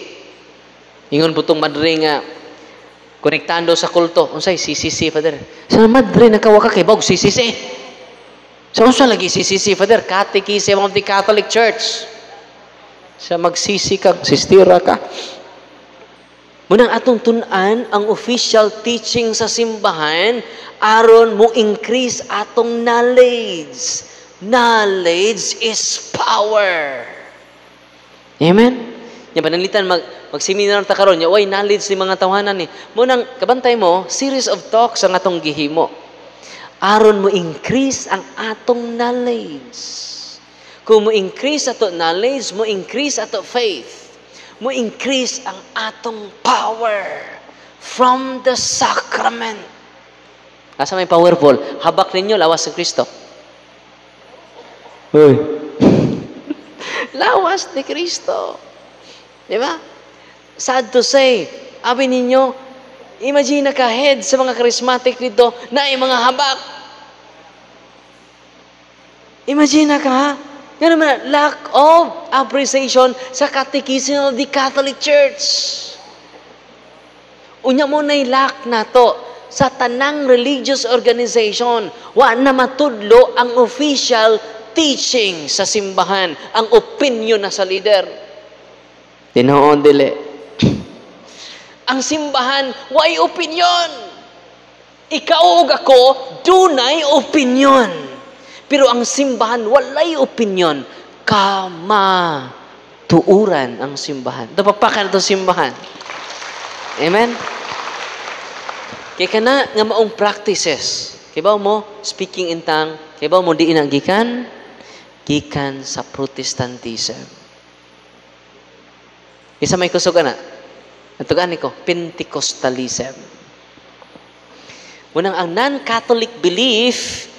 Ingon putong madre nga konektando sa kulto. Unsay CCC, Father? Sa madre nakawaka kay bawg CCC. Sa unsa lagi CCC, Father? Catechism of the Catholic Church. Sa magsisi ka, sistira ka. Munang atong tun-an ang official teaching sa simbahan aron mo increase atong knowledge. Knowledge is power. Amen? Yung pananglitan, mag-seminar ta karon, why knowledge ni mga tawanan ni. Munang kabantay mo, series of talks ang atong gihimo. Aron mo increase ang atong knowledge. Kung mo increase ato knowledge, mo increase ato faith. Mo increase ang atong power from the sacrament. Asa may powerful? Habak ninyo, lawas sa Kristo. Hoy. Lawas ni Kristo. Di ba? Sad to say, Abi ninyo, imagine ka head sa mga charismatic dito na ay mga habak. Imagine ka, yan naman, lack of appreciation sa catechism of the Catholic Church. Unya mo na'y lack na to sa tanang religious organization. Wa na matudlo ang official teaching sa simbahan, ang opinion na sa leader. Tinoon dili. Ang simbahan, wa'y opinion. Ikaw ug ako, dunay opinion. Pero ang simbahan, walay opinion. Kamatuuran ang simbahan. Dapapakan ito simbahan. Amen? Kaya ka na nga maong practices. Kaya ba mo, speaking in tongue, kaya ba mo di inagikan? Gikan sa Protestantism. Isa may kusog na. Natugaan ko, Pentecostalism. Unang ang non-Catholic belief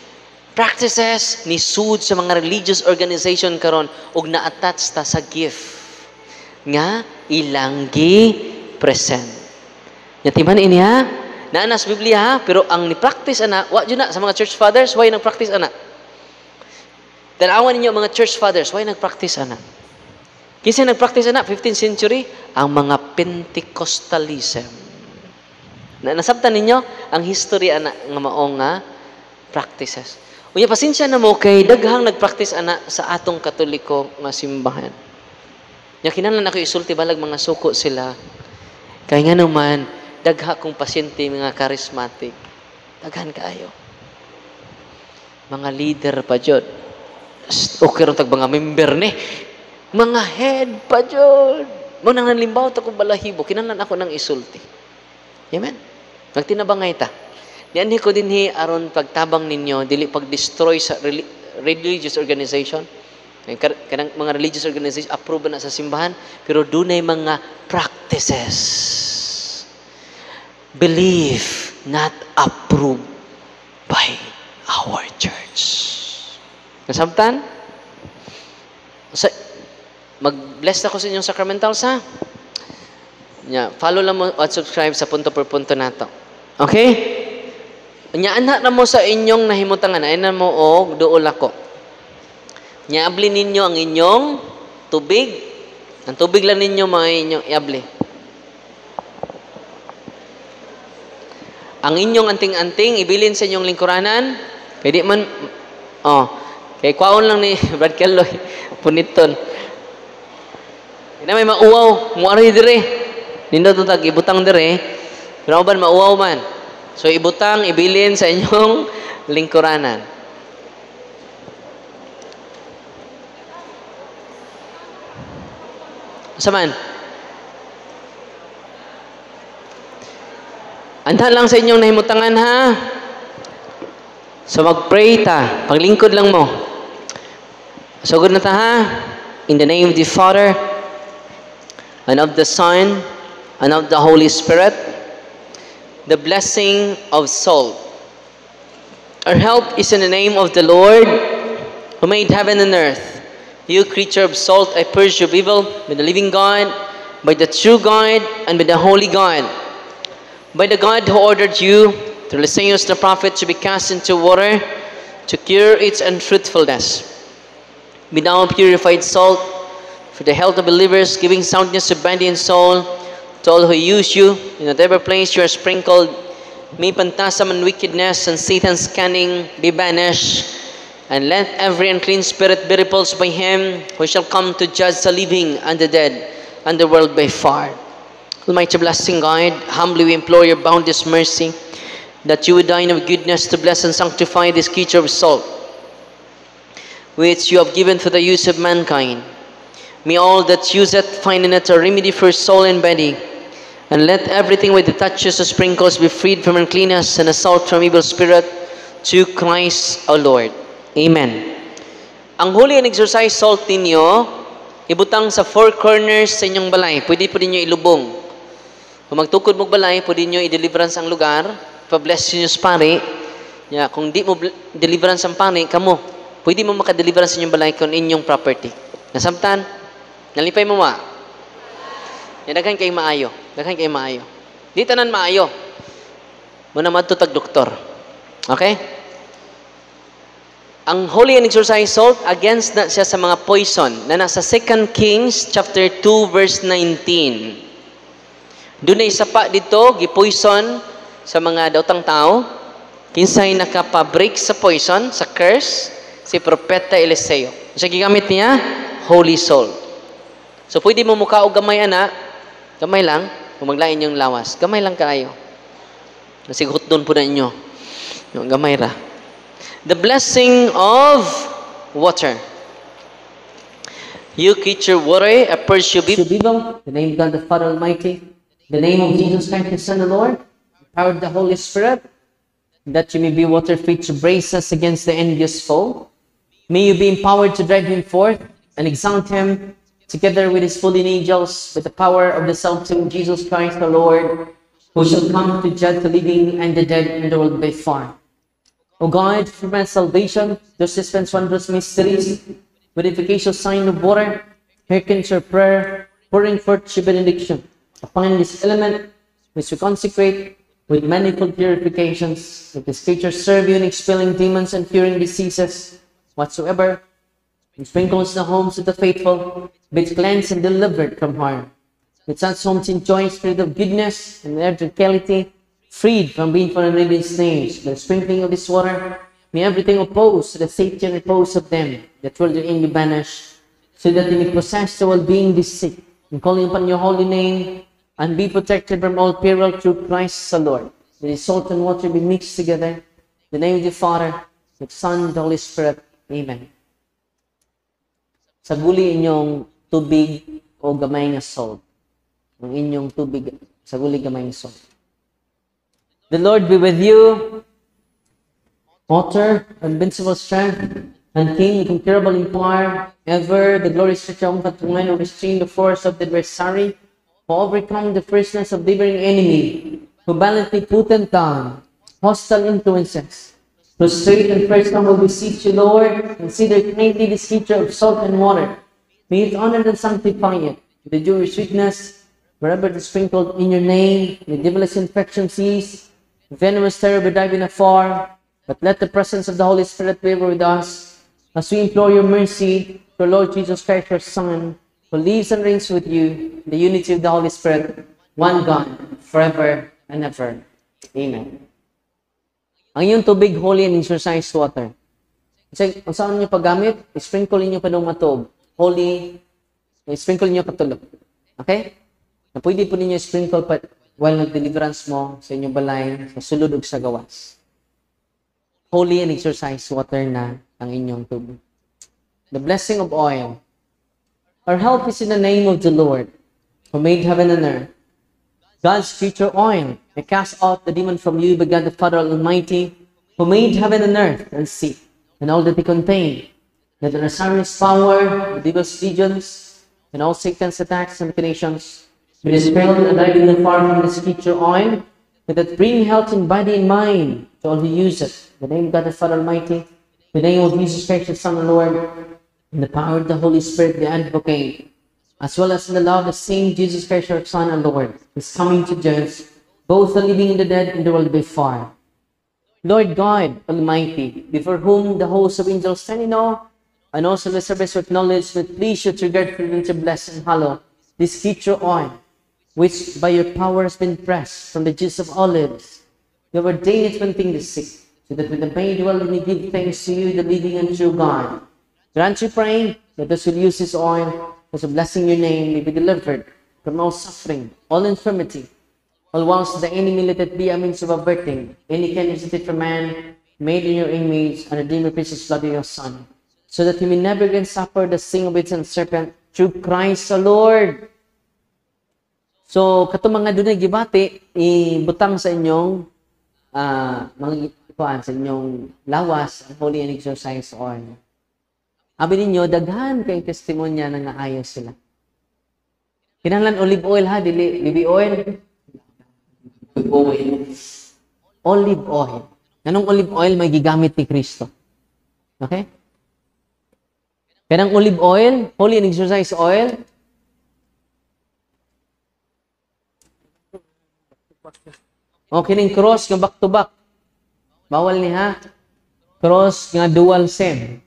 practices ni sud sa mga religious organization karon ug na-attach ta sa gift nga ilanggi present. Yatiman ini ha, naanas Biblia ha, pero ang ni-practice ana, wa jud na sa mga church fathers, why nag-practice ana? Tanawan ninyo mga church fathers, why nag-practice ana? Kinsa nag-practice ana 15th century? Ang mga Pentecostalism. Nasabtan ninyo ang history ana nga mao nga practices. Unya pasensya na mo kay daghang nag-practice ana sa atong Katoliko nga simbahan. Nya kinahanglan ako isulti balag mga suko sila. Kay nga naman dagha kong pasyente mga charismatic. Daghan kaayo. Mga leader pa jud. Okay ron tag mga member ni. Mga head pa jud. Mo nang nalimbaw ta ko balahibo kinahanglan ako nang isulti. Amen. Nagtinabangay ta. Nianhi ko dinhi aron pagtabang ninyo dili pag-destroy sa religious organization. Kanang mga religious organization approve na sa simbahan pero dunay mga practices. Belief not approved by our church. Nasabtan? Mag-bless ako sa inyong sacramentals ha. Follow lang mo at subscribe sa punto per punto nato. Okay? Nya anak na mo sa inyong nahimutangan, ay na mo og duol ako. Nya abli ninyo ang inyong tubig. Ang tubig lang ninyo mga inyong iabli. Ang inyong anting-anting ibilin sa inyong lingkuranan. Kay di man kay kwaon lang ni Brad Kelloy puniton. Ina may mauwaw, muari dire. Nindo to tag ibutang dire. Pero ban mauwaw man. So, ibutang, ibilin sa inyong lingkuranan. Saman? Antahan lang sa inyong nahimutangan, ha? So, mag-pray ta. Paglingkod lang mo. Sugod na ta, ha? In the name of the Father, and of the Son, and of the Holy Spirit, the blessing of salt. Our help is in the name of the Lord, who made heaven and earth. You creature of salt, I purge your evil by the living God, by the true God, and by the holy God. By the God who ordered you, through Lysaeus the prophet, to be cast into water, to cure its unfruitfulness. Be now purified salt, for the health of believers, giving soundness to body and soul, to all who use you, in whatever place you are sprinkled, may phantasm and wickedness and Satan's cunning be banished, and let every unclean spirit be repulsed by him who shall come to judge the living and the dead, and the world by fire. Almighty blessing God, humbly we implore your boundless mercy, that you would dine of goodness to bless and sanctify this creature of salt, which you have given for the use of mankind. May all that use it find in it a remedy for soul and body, and let everything with the touches of sprinkles be freed from uncleanness and assault from evil spirit, to Christ our Lord. Amen. Ang holy and exercise salt ninyo, ibutang sa four corners sa inyong balay. Pwede po ninyo ilubong. Kung magtukod mo balay, pwede ninyo i-deliverance ang lugar, pa-bless ninyo sa pari. Kung di mo deliverance ang pari, kamo, pwede mo maka-deliverance sa inyong balay kung inyong property. Nasabtan? Nalipay mo ma? Daghan kay maayo. Daghan kay maayo. Di tanan maayo. Muna matutag doktor. Okay? Ang holy and exercise salt, against na siya sa mga poison na nasa 2 Kings chapter 2 verse 19. Doon ay sapa dito, gipoison sa mga daotang tao. Kinsay nakapabreak sa poison, sa curse, si Propeta Eliseo. Siya gigamit niya, holy salt. So pwede mo mukha o gamay ana, gamay lang, kung maglain yung lawas. Gamay lang kaayo. Nasigot doon po na inyo. Yung gamay ra. The blessing of water. You creature water, a purse you be. The name of God the Father Almighty, the name of Jesus Christ the Son of the Lord, the power of the Holy Spirit, that you may be water free to brace us against the envious foe. May you be empowered to drive him forth and exalt him together with his fallen angels, with the power of the self-same Jesus Christ the Lord, who shall come to judge the living and the dead in the world by fire. O God, for my salvation, those dispense wondrous mysteries, with efficacious sign of water, hearken to your prayer, pouring forth your benediction upon this element, which we consecrate with manifold purifications, that this creature serve you in expelling demons and curing diseases whatsoever, and sprinkles the homes of the faithful, be cleansed and delivered from harm. With such homes enjoy spirit of goodness and electricality, freed from being for an alien snares. By the sprinkling of this water, may everything opposed to the safety and repose of them that will therein be banished, so that they may possess the well-being this sick, and calling upon your holy name, and be protected from all peril through Christ the Lord. May the salt and water be mixed together. In the name of the Father, the Son, and the Holy Spirit. Amen. Saguli inyong tubig o gamay nga salt. Ang inyong tubig, saguli gamay nga salt. The Lord be with you. Author, invincible strength, and King, incomparable in power, ever the glorious triumphant one who restrained the force of the adversary, who overcome the fierceness of the enemy, who valiantly put them down, hostile influences. Prostrate and first time will beseech you, Lord, consider kindly this creature of salt and water. May it honor and sanctify it with the due sweetness, wherever it is sprinkled in your name, may devilish infection cease, venomous terror be diving afar, but let the presence of the Holy Spirit be ever with us, as we implore your mercy, for Lord Jesus Christ, your Son, who lives and reigns with you in the unity of the Holy Spirit, one God, forever and ever. Amen. Ang iyong tubig, holy and exercise water. Kasi kung saan niyo paggamit, sprinkle niyo pa ng matob. Holy, sprinkle niyo katulog. Okay? Na pwede po ninyo sprinkle pa while nag-deliverance mo sa inyong balay, sa sulod o sa gawas. Holy and exercise water na ang inyong tubig. The blessing of oil. Our help is in the name of the Lord, who made heaven and earth. God's creature oil may cast out the demon from you, but God the Father Almighty, who made heaven and earth and sea, and all that they contain, that the Nazarene power, the devil's legions, and all Satan's attacks and machinations, be dispelled and diving far from this creature oil, that bring health in body and mind to all who use it. In the name of God the Father Almighty, in the name of Jesus Christ, the Son of the Lord, in the power of the Holy Spirit, the Advocate, as well as in the love of the same Jesus Christ, our Son and Lord, is coming to judge both the living and the dead in the world by fire. Lord God Almighty, before whom the hosts of angels stand in awe, and also the service with knowledge, that please you to regard for to bless and hallow this creature oil, which by your power has been pressed from the juice of olives. You have ordained it contain the sick, so that with the pain dwell we give thanks to you, the living and true God. Grant you pray that those who use this oil, as a blessing your name, may be delivered from all suffering, all infirmity, all whilst the enemy let it be a means of averting any kind of visited from man, made in your image, and redeemed with precious blood of your Son, so that he may never again suffer the sting of its and serpent, through Christ the Lord. So, kato mga dunay gibati, ibutang sa inyong mga ikuan, sa inyong lawas, ang holy and exercise oil. Abi ninyo, daghan kayong testimonya na naayos sila. Kinahanglan olive oil ha, dili baby oil. Olive oil. Anong olive oil may gigamit ni Kristo? Okay? Kanang olive oil, holy and exercise oil, O kining cross nga back to back. Bawal niya. Cross nga dual sem.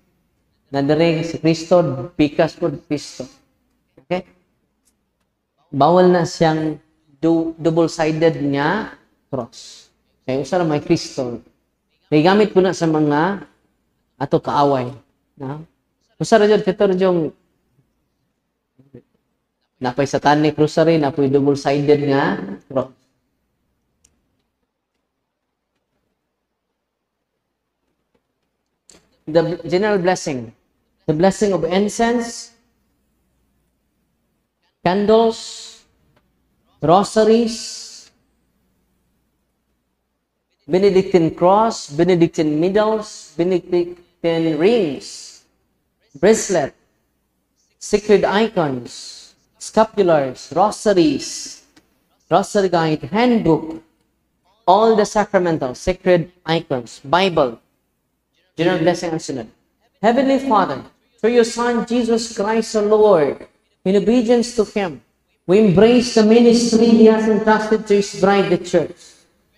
Na diri si Kristo pikas pod Kristo. Okay? Bawal na siyang double-sided nga cross. Kaya usa ra may Kristo. May gamit po na sa mga ato kaaway. Na? Usa ra jud kito yung napay satanic rosary, napay double-sided nga cross. The general blessing. The blessing of incense, candles, rosaries, Benedictine cross, Benedictine medals, Benedictine rings, bracelet, sacred icons, scapulars, rosaries, rosary guide, handbook, all the sacramental, sacred icons, Bible, general blessing ang sunod. Heavenly Father, through your Son, Jesus Christ our Lord, in obedience to Him, we embrace the ministry He has entrusted to His bride, the Church.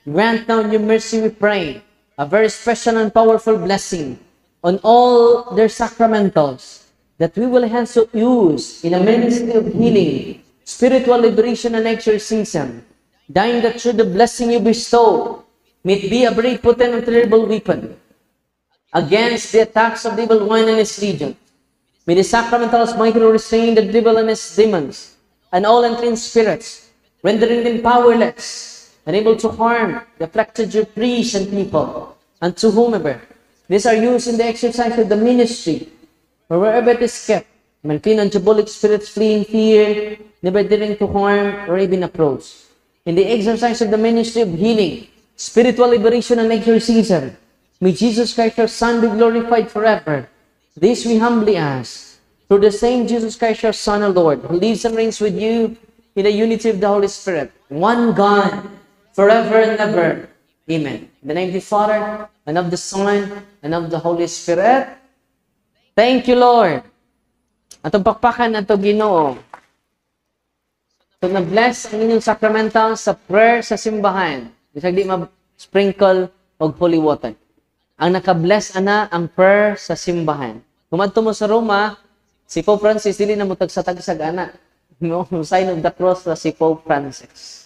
Grant now in your mercy, we pray, a very special and powerful blessing on all their sacramentals that we will hence use in a ministry of healing, spiritual liberation, and exorcism, dying that through the blessing you bestow, may it be a very potent and terrible weapon against the attacks of the evil one and his legion. May the sacramentals mightily restrain the devil and his demons, and all unclean spirits, rendering them powerless, unable to harm the afflicted your priests and people, and to whomever these are used in the exercise of the ministry, or wherever it is kept, maintain and diabolic spirits flee in fear, never daring to harm or even approach. In the exercise of the ministry of healing, spiritual liberation, and exorcism, may Jesus Christ, our Son, be glorified forever. This we humbly ask, through the same Jesus Christ, our Son, our Lord, who lives and reigns with you in the unity of the Holy Spirit, one God, forever and ever. Amen. In the name of the Father, and of the Son, and of the Holy Spirit. Thank you, Lord. Atong pakpakan nato Ginoo. So na-bless ang inyong sacramental sa prayer sa simbahan. Bisag di ma-sprinkle og holy water. Ang naka-bless ana ang prayer sa simbahan. Kumadto mo sa Roma, si Pope Francis dili na mo tagsag ana. No, sign of the cross sa si Pope Francis.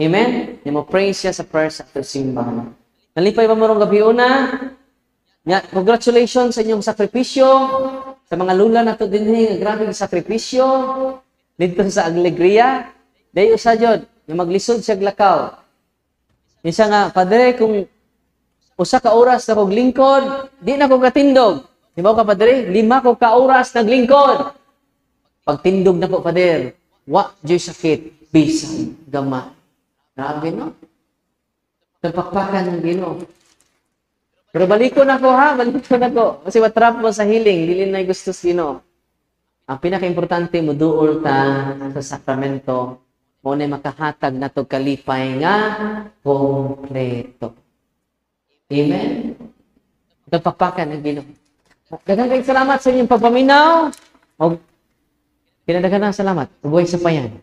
Amen? Ni mo praise siya sa prayer sa simbahan. Nalipay pa mo rong gabi una. Congratulations sa inyong sakripisyo. Sa mga lula nato dinhi, grabe ang sakripisyo. Dito sa Alegria. Day usa jud, nga maglisod siya glakaw. Isa nga, Padre, kung usa ka oras na kog lingkod, di na ko katindog. Di ba ka, Padre? 5 ko ka oras naglingkod. Pagtindog na ko, Padre, wa joy sakit, bisan, gamay. Grabe, no? Napakpakan ng Ginoo. Pero balik ko na ko, ha? Balik ko na ko. Kasi matrap mo sa healing, dili na gusto sino. Ang pinaka-importante mo duol ta sa sakramento, mo na makahatag na to kalipay nga kompleto. Amen? Napakpakan ng Ginoo. Daghang kayong salamat sa inyong pagpaminaw. O, pinadaghan salamat. Buhay sa payan.